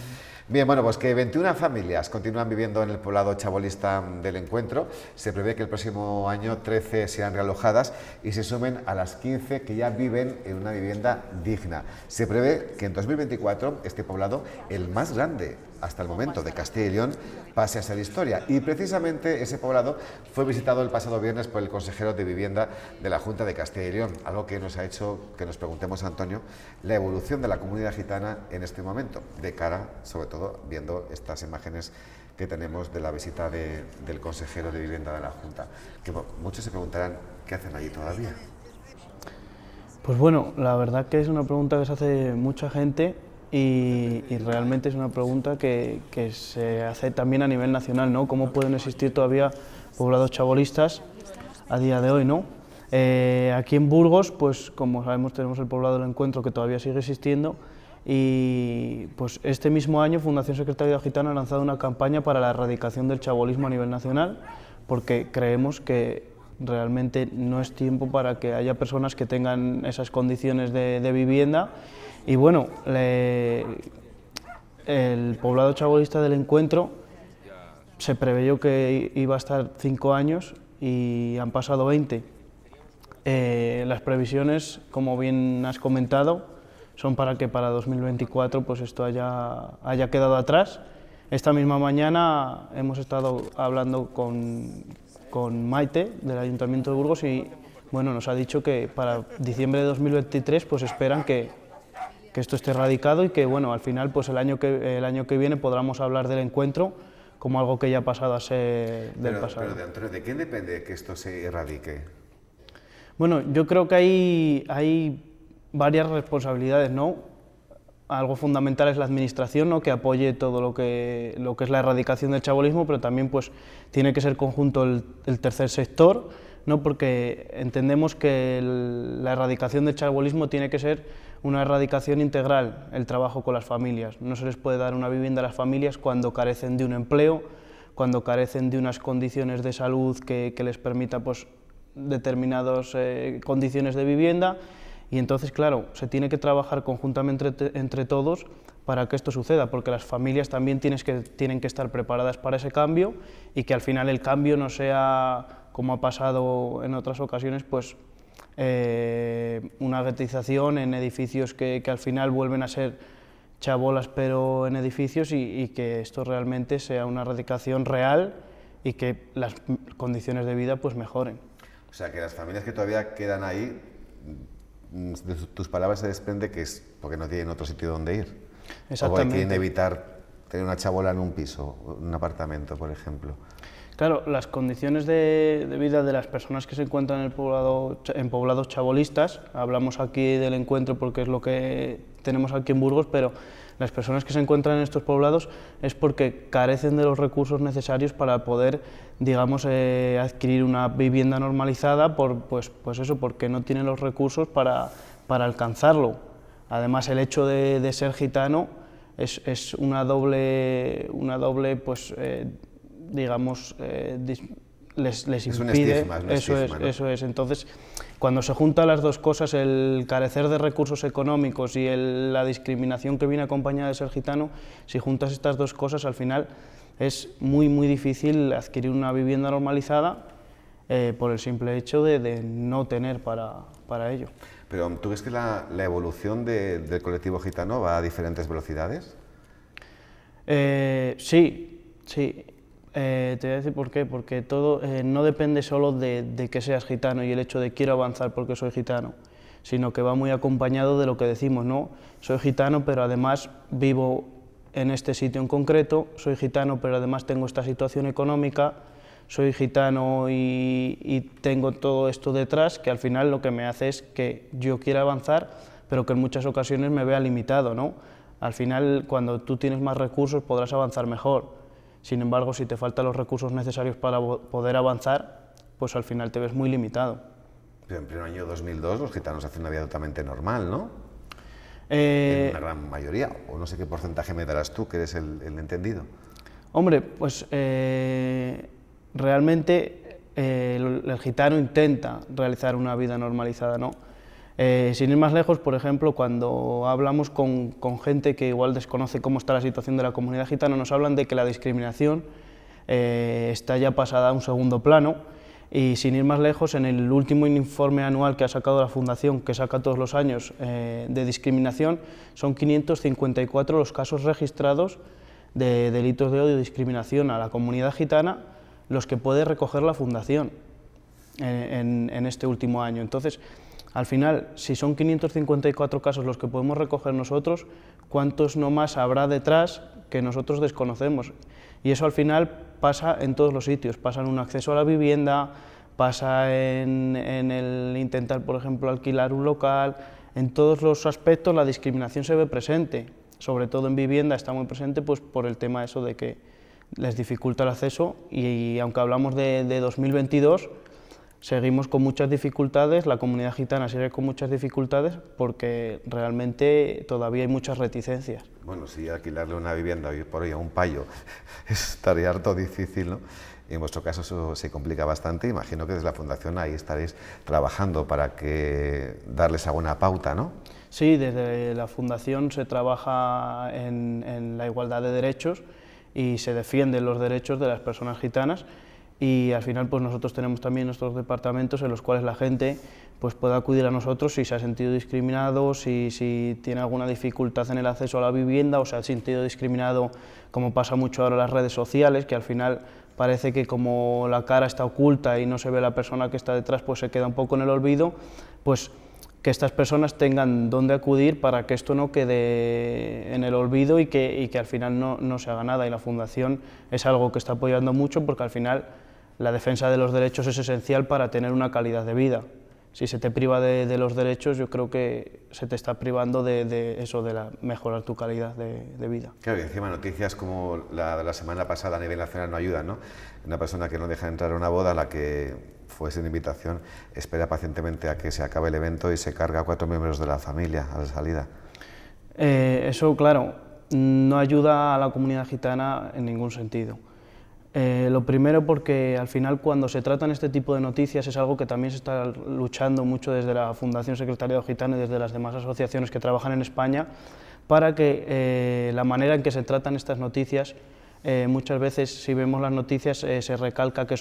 Bien, bueno, pues que 21 familias continúan viviendo en el poblado chabolista del Encuentro. Se prevé que el próximo año 13 sean realojadas y se sumen a las 15 que ya viven en una vivienda digna. Se prevé que en 2024 este poblado, el más grande hasta el momento de Castilla y León, pase a ser historia. Y precisamente ese poblado fue visitado el pasado viernes por el consejero de Vivienda de la Junta de Castilla y León, algo que nos ha hecho que nos preguntemos, Antonio, la evolución de la comunidad gitana en este momento, de cara, sobre todo, viendo estas imágenes que tenemos de la visita del consejero de Vivienda de la Junta. Que muchos se preguntarán, ¿qué hacen allí todavía? Pues bueno, la verdad que es una pregunta que se hace mucha gente y realmente es una pregunta que se hace también a nivel nacional, ¿no? ¿Cómo pueden existir todavía poblados chabolistas a día de hoy, ¿no? Aquí en Burgos, pues como sabemos, tenemos el poblado del Encuentro que todavía sigue existiendo y pues este mismo año Fundación Secretariado Gitano ha lanzado una campaña para la erradicación del chabolismo a nivel nacional porque creemos que realmente no es tiempo para que haya personas que tengan esas condiciones de vivienda. Y bueno, el poblado chabolista del Encuentro se preveyó que iba a estar 5 años y han pasado 20. Las previsiones, como bien has comentado, son para que para 2024 pues esto haya quedado atrás. Esta misma mañana hemos estado hablando con Maite del Ayuntamiento de Burgos y bueno, nos ha dicho que para diciembre de 2023 pues esperan que esto esté erradicado y que bueno, al final pues el año que viene podamos hablar del Encuentro como algo que ya ha pasado a ser del pasado. Pero Antonio, ¿de quién depende que esto se erradique? Bueno, yo creo que hay varias responsabilidades, ¿no? Algo fundamental es la administración, ¿no? Que apoye todo lo que es la erradicación del chabolismo, pero también pues tiene que ser conjunto el tercer sector, ¿no? Porque entendemos que la erradicación del chabolismo tiene que ser una erradicación integral, el trabajo con las familias. No se les puede dar una vivienda a las familias cuando carecen de un empleo, cuando carecen de unas condiciones de salud que les permita pues, determinadas condiciones de vivienda y entonces, claro, se tiene que trabajar conjuntamente entre todos para que esto suceda, porque las familias también tienen que estar preparadas para ese cambio y que al final el cambio no sea, como ha pasado en otras ocasiones, pues una guetización en edificios que al final vuelven a ser chabolas pero en edificios y que esto realmente sea una erradicación real y que las condiciones de vida pues mejoren. O sea, que las familias que todavía quedan ahí, de tus palabras se desprende que es porque no tienen otro sitio donde ir. Exactamente. O quieren evitar tener una chabola en un piso, un apartamento, por ejemplo. Claro, las condiciones de vida de las personas que se encuentran en poblados chabolistas, hablamos aquí del Encuentro porque es lo que tenemos aquí en Burgos, pero las personas que se encuentran en estos poblados es porque carecen de los recursos necesarios para poder, digamos, adquirir una vivienda normalizada, pues eso, porque no tienen los recursos para alcanzarlo. Además, el hecho de ser gitano es una doble pues, digamos, les impide. Es un estigma, es un estigma, ¿no? Eso es. Entonces, cuando se juntan las dos cosas, el carecer de recursos económicos y la discriminación que viene acompañada de ser gitano, si juntas estas dos cosas, al final es muy, muy difícil adquirir una vivienda normalizada por el simple hecho de no tener para ello. Pero ¿tú ves que la evolución del colectivo gitano va a diferentes velocidades? Sí. Te voy a decir por qué, porque todo no depende solo de que seas gitano y el hecho de quiero avanzar porque soy gitano, sino que va muy acompañado de lo que decimos, ¿no? Soy gitano, pero además vivo en este sitio en concreto, soy gitano, pero además tengo esta situación económica, soy gitano y tengo todo esto detrás, que al final lo que me hace es que yo quiera avanzar, pero que en muchas ocasiones me vea limitado, ¿no? Al final, cuando tú tienes más recursos, podrás avanzar mejor. Sin embargo, si te faltan los recursos necesarios para poder avanzar, pues al final te ves muy limitado. Pero en pleno año 2002 los gitanos hacen una vida totalmente normal, ¿no? En una gran mayoría, o no sé qué porcentaje me darás tú, que eres el entendido. Hombre, pues realmente el gitano intenta realizar una vida normalizada, ¿no? Sin ir más lejos, por ejemplo, cuando hablamos con gente que igual desconoce cómo está la situación de la comunidad gitana, nos hablan de que la discriminación está ya pasada a un segundo plano, y sin ir más lejos, en el último informe anual que ha sacado la Fundación, que saca todos los años de discriminación, son 554 los casos registrados de delitos de odio y discriminación a la comunidad gitana, los que puede recoger la Fundación en este último año. Entonces, al final, si son 554 casos los que podemos recoger nosotros, ¿cuántos no más habrá detrás que nosotros desconocemos? Y eso al final pasa en todos los sitios, pasa en un acceso a la vivienda, pasa en el intentar, por ejemplo, alquilar un local. En todos los aspectos la discriminación se ve presente, sobre todo en vivienda está muy presente, pues por el tema eso de que les dificulta el acceso, y aunque hablamos de 2022, seguimos con muchas dificultades, la comunidad gitana sigue con muchas dificultades porque realmente todavía hay muchas reticencias. Bueno, si alquilarle una vivienda hoy por hoy a un payo estaría harto difícil, ¿no? Y en vuestro caso eso se complica bastante. Imagino que desde la Fundación ahí estaréis trabajando para darles alguna pauta, ¿no? Sí, desde la Fundación se trabaja en la igualdad de derechos y se defienden los derechos de las personas gitanas. Y al final pues nosotros tenemos también nuestros departamentos en los cuales la gente pues puede acudir a nosotros si se ha sentido discriminado, si tiene alguna dificultad en el acceso a la vivienda o se ha sentido discriminado, como pasa mucho ahora en las redes sociales, que al final parece que como la cara está oculta y no se ve la persona que está detrás, pues se queda un poco en el olvido, pues que estas personas tengan dónde acudir para que esto no quede en el olvido y que al final no se haga nada. Y la Fundación es algo que está apoyando mucho porque al final la defensa de los derechos es esencial para tener una calidad de vida. Si se te priva de los derechos, yo creo que se te está privando de eso, de mejorar tu calidad de vida. Claro, y encima noticias como la de la semana pasada a nivel nacional no ayudan, ¿no? Una persona que no deja entrar a una boda a la que fue sin invitación espera pacientemente a que se acabe el evento y se carga a 4 miembros de la familia a la salida. Eso, claro, no ayuda a la comunidad gitana en ningún sentido. Lo primero porque al final cuando se tratan este tipo de noticias es algo que también se está luchando mucho desde la Fundación Secretariado Gitano y desde las demás asociaciones que trabajan en España para que la manera en que se tratan estas noticias, muchas veces si vemos las noticias se recalca que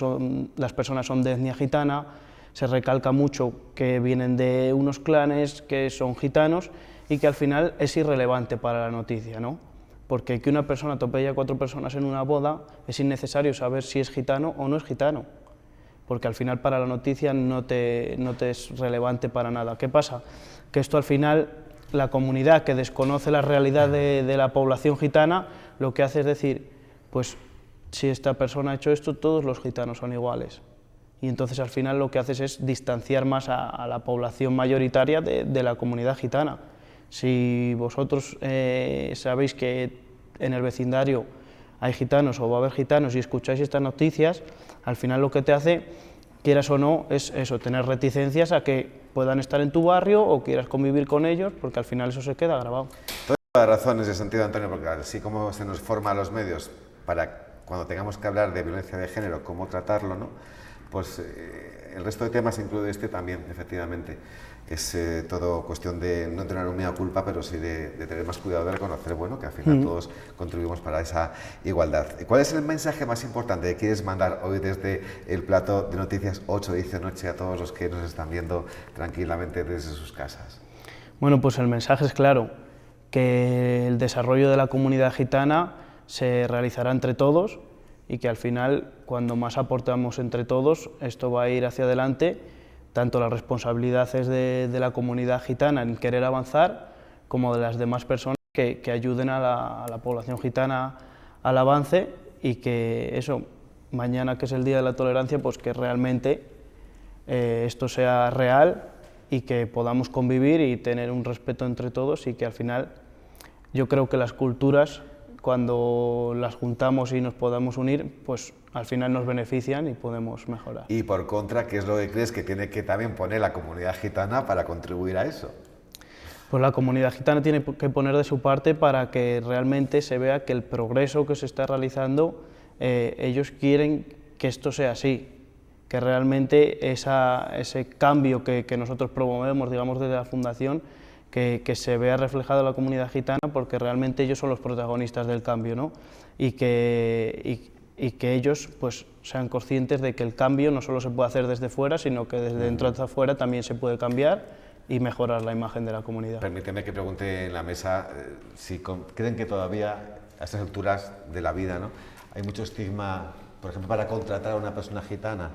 las personas son de etnia gitana, se recalca mucho que vienen de unos clanes que son gitanos y que al final es irrelevante para la noticia, ¿no? Porque que una persona atropelle a 4 personas en una boda es innecesario saber si es gitano o no es gitano, porque al final para la noticia no te es relevante para nada. ¿Qué pasa? Que esto al final, la comunidad que desconoce la realidad de la población gitana, lo que hace es decir, pues si esta persona ha hecho esto, todos los gitanos son iguales. Y entonces al final lo que haces es distanciar más a la población mayoritaria de la comunidad gitana. Si vosotros sabéis que en el vecindario hay gitanos o va a haber gitanos y escucháis estas noticias, al final lo que te hace, quieras o no, es eso, tener reticencias a que puedan estar en tu barrio o quieras convivir con ellos, porque al final eso se queda grabado. Toda la razón en ese sentido, Antonio, porque así como se nos forma a los medios para cuando tengamos que hablar de violencia de género, cómo tratarlo, ¿no? Pues el resto de temas, incluido este también, efectivamente. Es todo cuestión de no tener un mea culpa, pero sí de tener más cuidado, de reconocer, bueno, que al final todos contribuimos para esa igualdad. ¿Cuál es el mensaje más importante que quieres mandar hoy desde el plato de Noticias 8 de noche a todos los que nos están viendo tranquilamente desde sus casas? Bueno, pues el mensaje es claro, que el desarrollo de la comunidad gitana se realizará entre todos y que al final, cuando más aportamos entre todos, esto va a ir hacia adelante. Tanto la responsabilidad es de la comunidad gitana en querer avanzar, como de las demás personas que ayuden a la población gitana al avance y que eso, mañana que es el Día de la Tolerancia, pues que realmente esto sea real y que podamos convivir y tener un respeto entre todos y que al final yo creo que las culturas, cuando las juntamos y nos podamos unir, pues al final nos benefician y podemos mejorar. Y por contra, ¿qué es lo que crees que tiene que también poner la comunidad gitana para contribuir a eso? Pues la comunidad gitana tiene que poner de su parte para que realmente se vea que el progreso que se está realizando, ellos quieren que esto sea así, que realmente ese cambio que nosotros promovemos, digamos, desde la Fundación, que se vea reflejado en la comunidad gitana, porque realmente ellos son los protagonistas del cambio, ¿no? Y que ellos pues, sean conscientes de que el cambio no solo se puede hacer desde fuera, sino que desde dentro hacia afuera también se puede cambiar y mejorar la imagen de la comunidad. Permíteme que pregunte en la mesa si creen que todavía a estas alturas de la vida, ¿no?, hay mucho estigma, por ejemplo, para contratar a una persona gitana.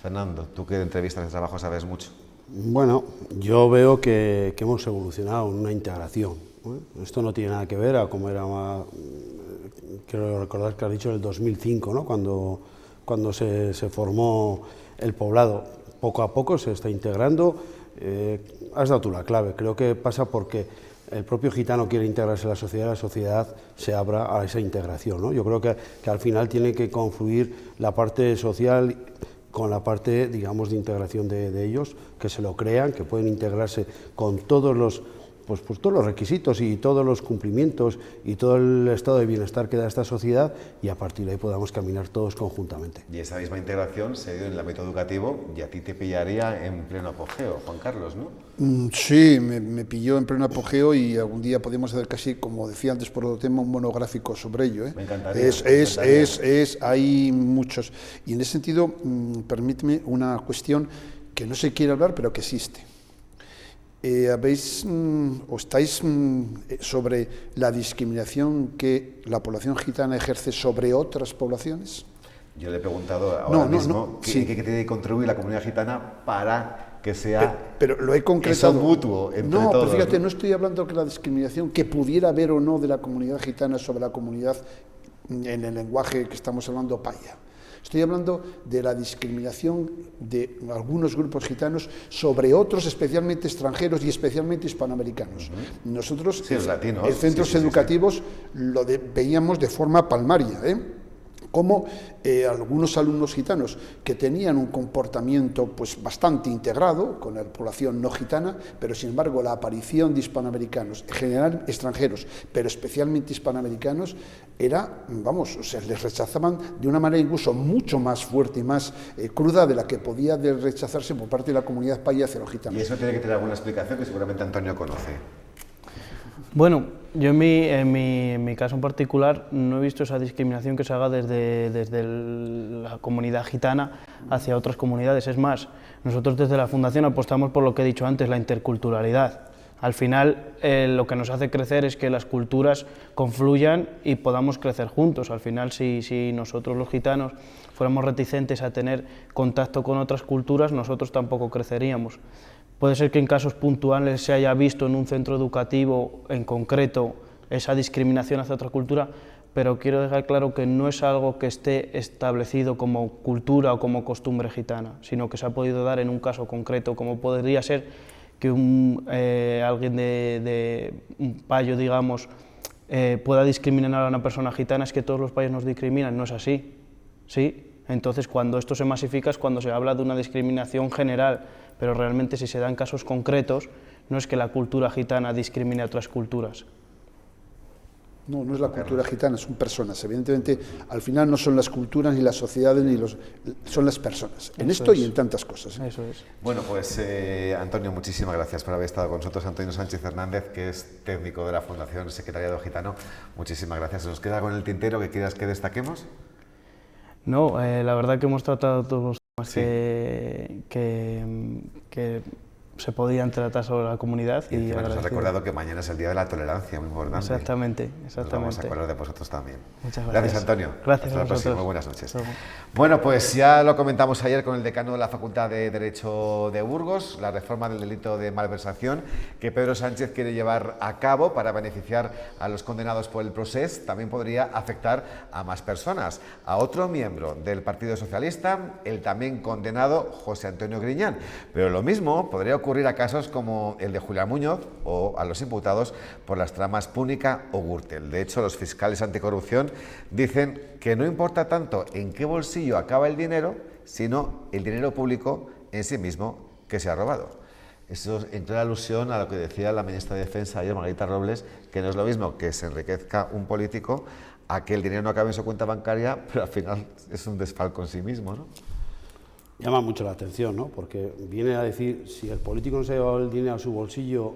Fernando, tú que de entrevistas de trabajo sabes mucho. Bueno, yo veo que hemos evolucionado en una integración, ¿eh? Esto no tiene nada que ver a cómo era, quiero recordar que has dicho, en el 2005, ¿no?, cuando se formó el poblado. Poco a poco se está integrando. Has dado tú la clave, creo que pasa porque el propio gitano quiere integrarse en la sociedad se abra a esa integración, ¿no? Yo creo que al final tiene que confluir la parte social con la parte, digamos, de integración de ellos, que se lo crean, que pueden integrarse con todos los, pues todos los requisitos y todos los cumplimientos y todo el estado de bienestar que da esta sociedad, y a partir de ahí podamos caminar todos conjuntamente. Y esa misma integración se dio en el ámbito educativo y a ti te pillaría en pleno apogeo, Juan Carlos, ¿no? Sí, me pilló en pleno apogeo y algún día podemos hacer casi, como decía antes por otro tema, un monográfico sobre ello, ¿eh? Me encantaría. Hay muchos. Y en ese sentido, permíteme una cuestión que no se quiere hablar, pero que existe. ¿Estáis sobre la discriminación que la población gitana ejerce sobre otras poblaciones? Yo le he preguntado ahora mismo qué tiene que contribuir la comunidad gitana para que sea pero lo he concretado. Eso mutuo entre todos. Pero fíjate, no estoy hablando de la discriminación que pudiera haber o no de la comunidad gitana sobre la comunidad en el lenguaje que estamos hablando, paya. Estoy hablando de la discriminación de algunos grupos gitanos sobre otros, especialmente extranjeros y especialmente hispanoamericanos. Nosotros, latinos, en centros educativos, lo veíamos de forma palmaria, como algunos alumnos gitanos que tenían un comportamiento pues bastante integrado con la población no gitana, pero sin embargo la aparición de hispanoamericanos, en general extranjeros, pero especialmente hispanoamericanos, era, les rechazaban de una manera incluso mucho más fuerte y más cruda de la que podía rechazarse por parte de la comunidad paya hacia los gitanos. Y eso tiene que tener alguna explicación que seguramente Antonio conoce. Bueno, yo en mi caso en particular no he visto esa discriminación que se haga desde la comunidad gitana hacia otras comunidades. Es más, nosotros desde la Fundación apostamos por lo que he dicho antes, la interculturalidad. Al final lo que nos hace crecer es que las culturas confluyan y podamos crecer juntos. Al final si nosotros los gitanos fuéramos reticentes a tener contacto con otras culturas, nosotros tampoco creceríamos. Puede ser que en casos puntuales se haya visto en un centro educativo en concreto esa discriminación hacia otra cultura, pero quiero dejar claro que no es algo que esté establecido como cultura o como costumbre gitana, sino que se ha podido dar en un caso concreto, como podría ser que alguien de un payo, digamos, pueda discriminar a una persona gitana. Es que todos los payos nos discriminan, no es así, ¿sí? Entonces, cuando esto se masifica es cuando se habla de una discriminación general, pero realmente si se dan casos concretos, no es que la cultura gitana discrimine a otras culturas. No es la cultura gitana, son personas. Evidentemente, al final no son las culturas ni las sociedades, son las personas. En esto y en tantas cosas. Eso es. Bueno, pues Antonio, muchísimas gracias por haber estado con nosotros. Antonio Sánchez Hernández, que es técnico de la Fundación Secretariado Gitano. Muchísimas gracias. ¿Nos queda algo en el tintero que quieras que destaquemos? No, la verdad que hemos tratado todos los temas Sí. que se podían tratar sobre la comunidad. Y encima nos has recordado que mañana es el Día de la Tolerancia, muy importante. Exactamente. Nos vamos a acordar de vosotros también. Muchas gracias. Gracias, Antonio. Gracias Hasta a la próxima. vosotros. Muy buenas noches. Luego. Bueno, pues ya lo comentamos ayer con el decano de la Facultad de Derecho de Burgos, la reforma del delito de malversación que Pedro Sánchez quiere llevar a cabo para beneficiar a los condenados por el procés, también podría afectar a más personas. A otro miembro del Partido Socialista, el también condenado José Antonio Griñán. Pero lo mismo podría ocurrir a casos como el de Julián Muñoz o a los imputados por las tramas Púnica o Gürtel. De hecho, los fiscales anticorrupción dicen que no importa tanto en qué bolsillo acaba el dinero, sino el dinero público en sí mismo que se ha robado. Eso es en clara alusión a lo que decía la ministra de Defensa ayer, Margarita Robles, que no es lo mismo que se enriquezca un político a que el dinero no acabe en su cuenta bancaria, pero al final es un desfalco en sí mismo, ¿no? Llama mucho la atención, ¿no? Porque viene a decir, si el político no se ha llevado el dinero a su bolsillo,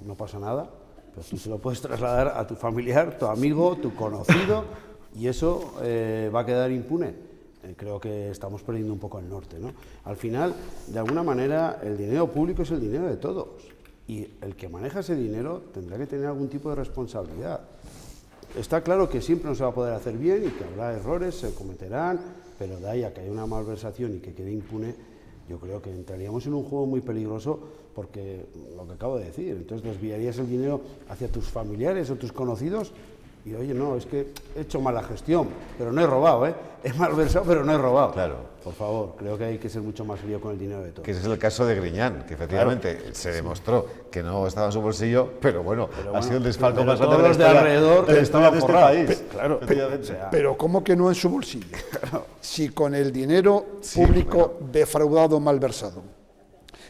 no pasa nada, pero tú se lo puedes trasladar a tu familiar, tu amigo, tu conocido, y eso va a quedar impune. Creo que estamos perdiendo un poco el norte, ¿no? Al final, de alguna manera, el dinero público es el dinero de todos, y el que maneja ese dinero tendrá que tener algún tipo de responsabilidad. Está claro que siempre no se va a poder hacer bien y que habrá errores, se cometerán, pero de ahí a que haya una malversación y que quede impune, yo creo que entraríamos en un juego muy peligroso, porque lo que acabo de decir, entonces desviarías el dinero hacia tus familiares o tus conocidos y, oye, no, es que he hecho mala gestión, pero no he robado, ¿eh? He malversado, pero no he robado. Claro. Por favor, creo que hay que ser mucho más frío con el dinero de todos. Que ese es el caso de Griñán, que efectivamente se demostró que no estaba en su bolsillo, pero bueno, ha sido el desfalco más grande todos los de alrededor de este país. Claro, Pero ¿cómo que no en su bolsillo? Si con el dinero público defraudado o malversado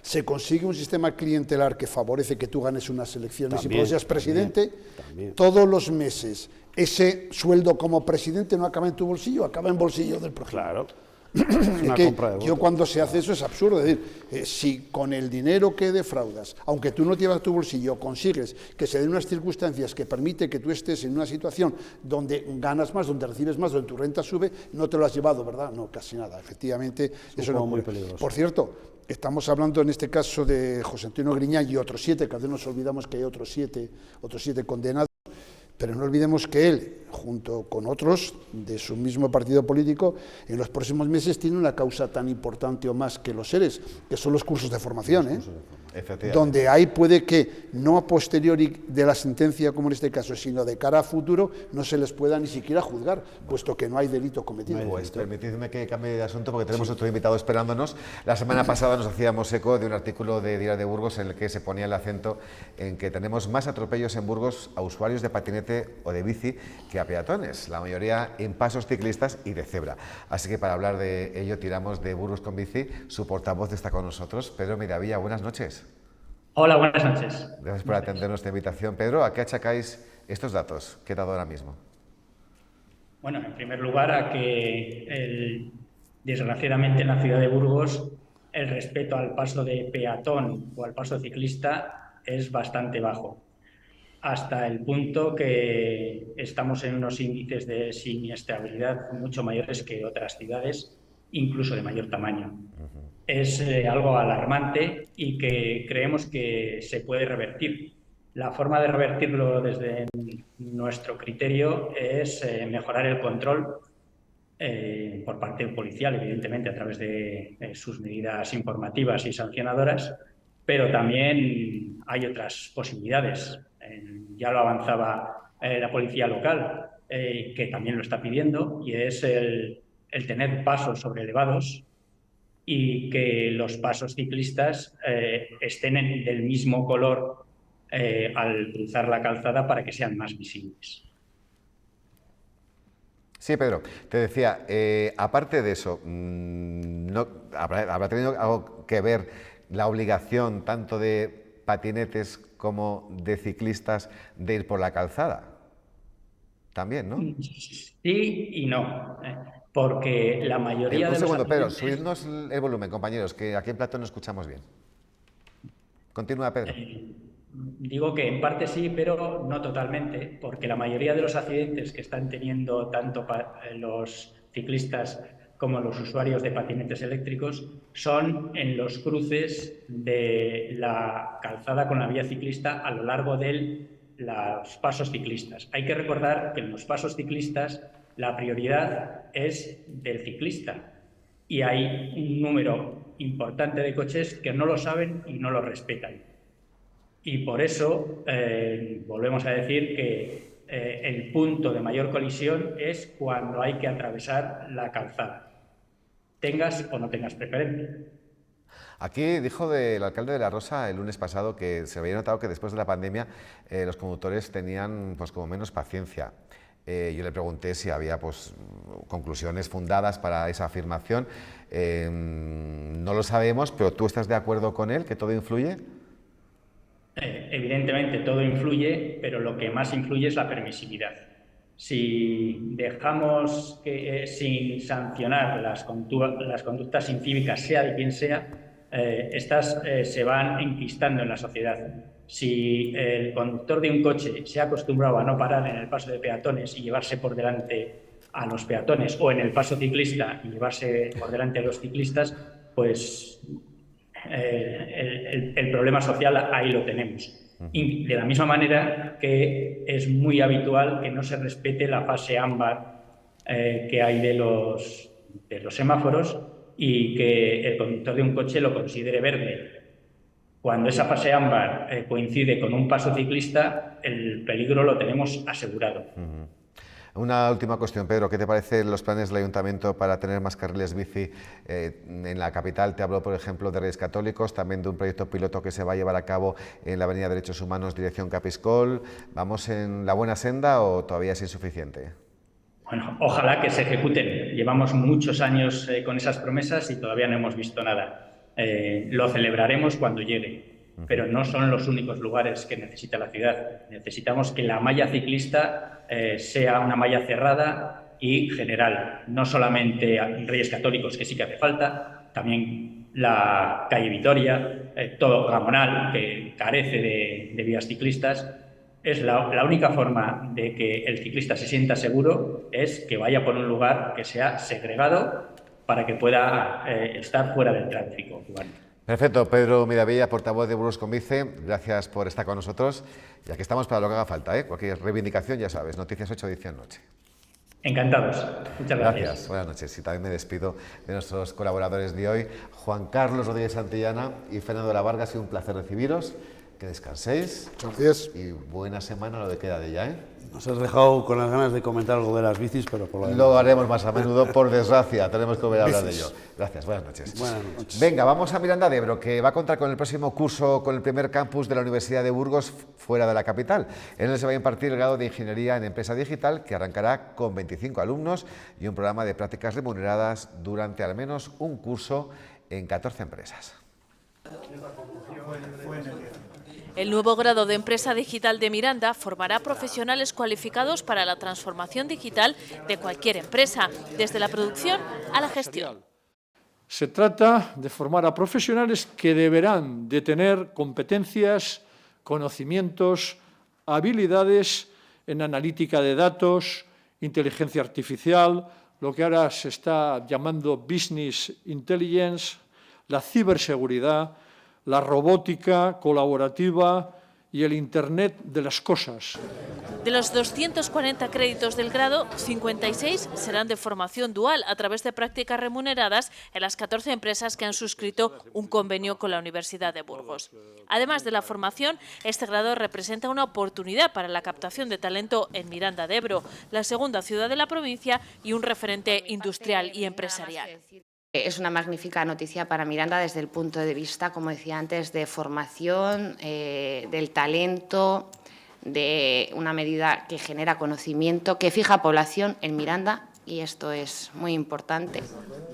se consigue un sistema clientelar que favorece que tú ganes unas elecciones y seas presidente, todos los meses ese sueldo como presidente no acaba en tu bolsillo, acaba en bolsillo del prójimo. Claro. Es que yo cuando se hace eso es absurdo, es decir, si con el dinero que defraudas, aunque tú no te llevas a tu bolsillo, consigues que se den unas circunstancias que permite que tú estés en una situación donde ganas más, donde recibes más, donde tu renta sube, no te lo has llevado, ¿verdad? No, casi nada, efectivamente eso no es muy peligroso. Por cierto, estamos hablando en este caso de José Antonio Griñán y otros 7, que a veces nos olvidamos que hay otros siete condenados, pero no olvidemos que él, junto con otros de su mismo partido político, en los próximos meses tiene una causa tan importante o más que los seres, que son los cursos de formación, donde ahí puede que, no a posteriori de la sentencia como en este caso, sino de cara a futuro, no se les pueda ni siquiera juzgar, puesto que no hay delito cometido. Pues permitidme que cambie de asunto porque tenemos otro invitado esperándonos. La semana pasada nos hacíamos eco de un artículo de Diario de Burgos en el que se ponía el acento en que tenemos más atropellos en Burgos a usuarios de patinete o de bici que a peatones, la mayoría en pasos ciclistas y de cebra. Así que para hablar de ello tiramos de Burgos con Bici. Su portavoz está con nosotros, Pedro Miravilla. Buenas noches. Hola, buenas noches. Gracias por atender nuestra invitación. Pedro, ¿a qué achacáis estos datos que he dado ahora mismo? Bueno, en primer lugar, a que desgraciadamente en la ciudad de Burgos el respeto al paso de peatón o al paso ciclista es bastante bajo, hasta el punto que estamos en unos índices de siniestrabilidad mucho mayores que otras ciudades, incluso de mayor tamaño. Es algo alarmante y que creemos que se puede revertir. La forma de revertirlo desde nuestro criterio es mejorar el control por parte policial, evidentemente a través de sus medidas informativas y sancionadoras, pero también hay otras posibilidades. Ya lo avanzaba la policía local, que también lo está pidiendo, y es el tener pasos sobre elevados y que los pasos ciclistas estén del mismo color al cruzar la calzada para que sean más visibles. Sí, Pedro, te decía, aparte de eso, ¿habrá tenido algo que ver la obligación tanto de patinetes como de ciclistas de ir por la calzada? También, ¿no? Sí y no, porque la mayoría de los segundo, Pedro, accidentes... subidnos el volumen, compañeros, que aquí en Plato no escuchamos bien. Continúa, Pedro. Digo que en parte sí, pero no totalmente, porque la mayoría de los accidentes que están teniendo tanto los ciclistas como los usuarios de patinetes eléctricos son en los cruces de la calzada con la vía ciclista a lo largo de los pasos ciclistas. Hay que recordar que en los pasos ciclistas la prioridad es del ciclista y hay un número importante de coches que no lo saben y no lo respetan. Y por eso volvemos a decir que el punto de mayor colisión es cuando hay que atravesar la calzada, tengas o no tengas preferencia. Aquí dijo el alcalde de La Rosa el lunes pasado que se había notado que después de la pandemia los conductores tenían pues como menos paciencia. Yo le pregunté si había pues, conclusiones fundadas para esa afirmación. No lo sabemos, pero ¿tú estás de acuerdo con él, que todo influye? Evidentemente todo influye, pero lo que más influye es la permisividad. Si dejamos que, sin sancionar las conductas incívicas, sea de quien sea, estas se van enquistando en la sociedad. Si el conductor de un coche se ha acostumbrado a no parar en el paso de peatones y llevarse por delante a los peatones, o en el paso ciclista y llevarse por delante a los ciclistas, pues el problema social ahí lo tenemos. Y de la misma manera que es muy habitual que no se respete la fase ámbar que hay de los semáforos y que el conductor de un coche lo considere verde. Cuando esa fase ámbar coincide con un paso ciclista, el peligro lo tenemos asegurado. Una última cuestión, Pedro, ¿qué te parecen los planes del Ayuntamiento para tener más carriles bici en la capital? Te hablo, por ejemplo, de Reyes Católicos, también de un proyecto piloto que se va a llevar a cabo en la Avenida Derechos Humanos, dirección Capiscol. ¿Vamos en la buena senda o todavía es insuficiente? Bueno, ojalá que se ejecuten. Llevamos muchos años con esas promesas y todavía no hemos visto nada. Lo celebraremos cuando llegue, pero no son los únicos lugares que necesita la ciudad. Necesitamos que la malla ciclista sea una malla cerrada y general, no solamente Reyes Católicos, que sí que hace falta, también la calle Vitoria, todo Gamonal, que carece de vías ciclistas. Es la única forma de que el ciclista se sienta seguro es que vaya por un lugar que sea segregado para que pueda estar fuera del tráfico urbano. Perfecto, Pedro Miravilla, portavoz de Burgos con Vice, gracias por estar con nosotros. Y aquí estamos para lo que haga falta, cualquier reivindicación, ya sabes, Noticias 8, edición noche. Encantados, muchas gracias. Buenas noches, y también me despido de nuestros colaboradores de hoy, Juan Carlos Rodríguez Santillana y Fernando de la Varga. Ha sido un placer recibiros, que descanséis. Gracias. Y buena semana lo que queda de ella, Nos has dejado con las ganas de comentar algo de las bicis, pero por lo demás... Lo haremos más a menudo, por desgracia, tenemos que volver a hablar de ello. Gracias, buenas noches. Buenas noches. Venga, vamos a Miranda de Ebro, que va a contar con el próximo curso con el primer campus de la Universidad de Burgos fuera de la capital. En él se va a impartir el grado de Ingeniería en Empresa Digital, que arrancará con 25 alumnos y un programa de prácticas remuneradas durante al menos un curso en 14 empresas. El nuevo grado de Empresa Digital de Miranda formará profesionales cualificados para la transformación digital de cualquier empresa, desde la producción a la gestión. Se trata de formar a profesionales que deberán de tener competencias, conocimientos, habilidades en analítica de datos, inteligencia artificial, lo que ahora se está llamando Business Intelligence, la ciberseguridad, la robótica colaborativa y el Internet de las cosas. De los 240 créditos del grado, 56 serán de formación dual a través de prácticas remuneradas en las 14 empresas que han suscrito un convenio con la Universidad de Burgos. Además de la formación, este grado representa una oportunidad para la captación de talento en Miranda de Ebro, la segunda ciudad de la provincia y un referente industrial y empresarial. Es una magnífica noticia para Miranda desde el punto de vista, como decía antes, de formación, del talento, de una medida que genera conocimiento, que fija población en Miranda, y esto es muy importante.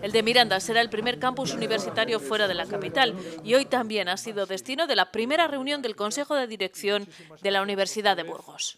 El de Miranda será el primer campus universitario fuera de la capital y hoy también ha sido destino de la primera reunión del Consejo de Dirección de la Universidad de Burgos.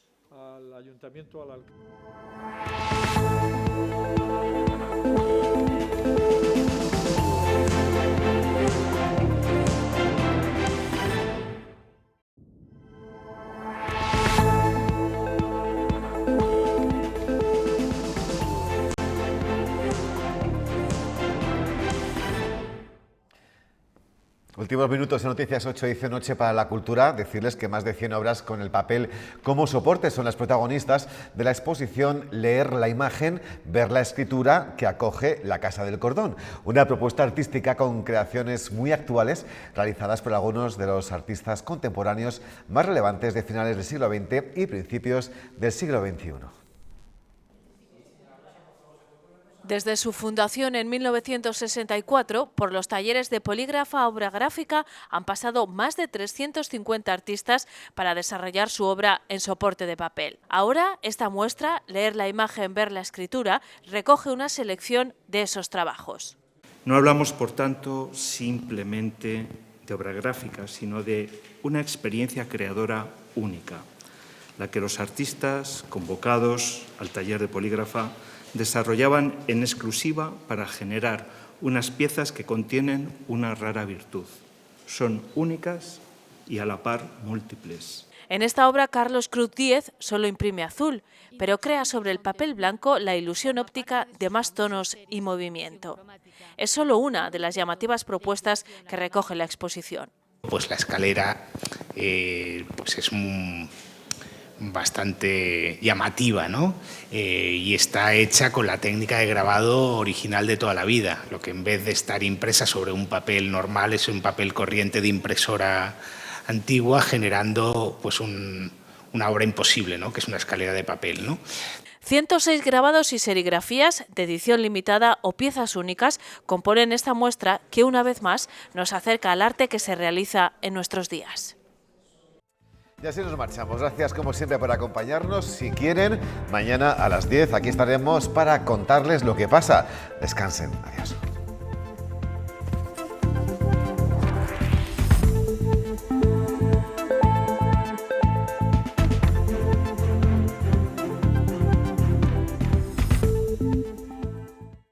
Últimos minutos de Noticias 8, edición noche para la cultura. Decirles que más de 100 obras con el papel como soporte son las protagonistas de la exposición Leer la imagen, ver la escritura que acoge la Casa del Cordón. Una propuesta artística con creaciones muy actuales realizadas por algunos de los artistas contemporáneos más relevantes de finales del siglo XX y principios del siglo XXI. Desde su fundación en 1964, por los talleres de polígrafa obra gráfica han pasado más de 350 artistas para desarrollar su obra en soporte de papel. Ahora, esta muestra, Leer la imagen, ver la escritura, recoge una selección de esos trabajos. No hablamos, por tanto, simplemente de obra gráfica, sino de una experiencia creadora única, la que los artistas convocados al taller de polígrafa desarrollaban en exclusiva para generar unas piezas que contienen una rara virtud. Son únicas y a la par múltiples. En esta obra, Carlos Cruz Díez solo imprime azul, pero crea sobre el papel blanco la ilusión óptica de más tonos y movimiento. Es solo una de las llamativas propuestas que recoge la exposición. Pues la escalera pues es bastante llamativa, ¿no? Y está hecha con la técnica de grabado original de toda la vida, lo que en vez de estar impresa sobre un papel normal es un papel corriente de impresora antigua, generando pues una obra imposible, ¿no? Que es una escalera de papel, ¿no? 106 grabados y serigrafías de edición limitada o piezas únicas componen esta muestra que una vez más nos acerca al arte que se realiza en nuestros días. Y así nos marchamos. Gracias como siempre por acompañarnos. Si quieren, mañana a las 10 aquí estaremos para contarles lo que pasa. Descansen. Adiós.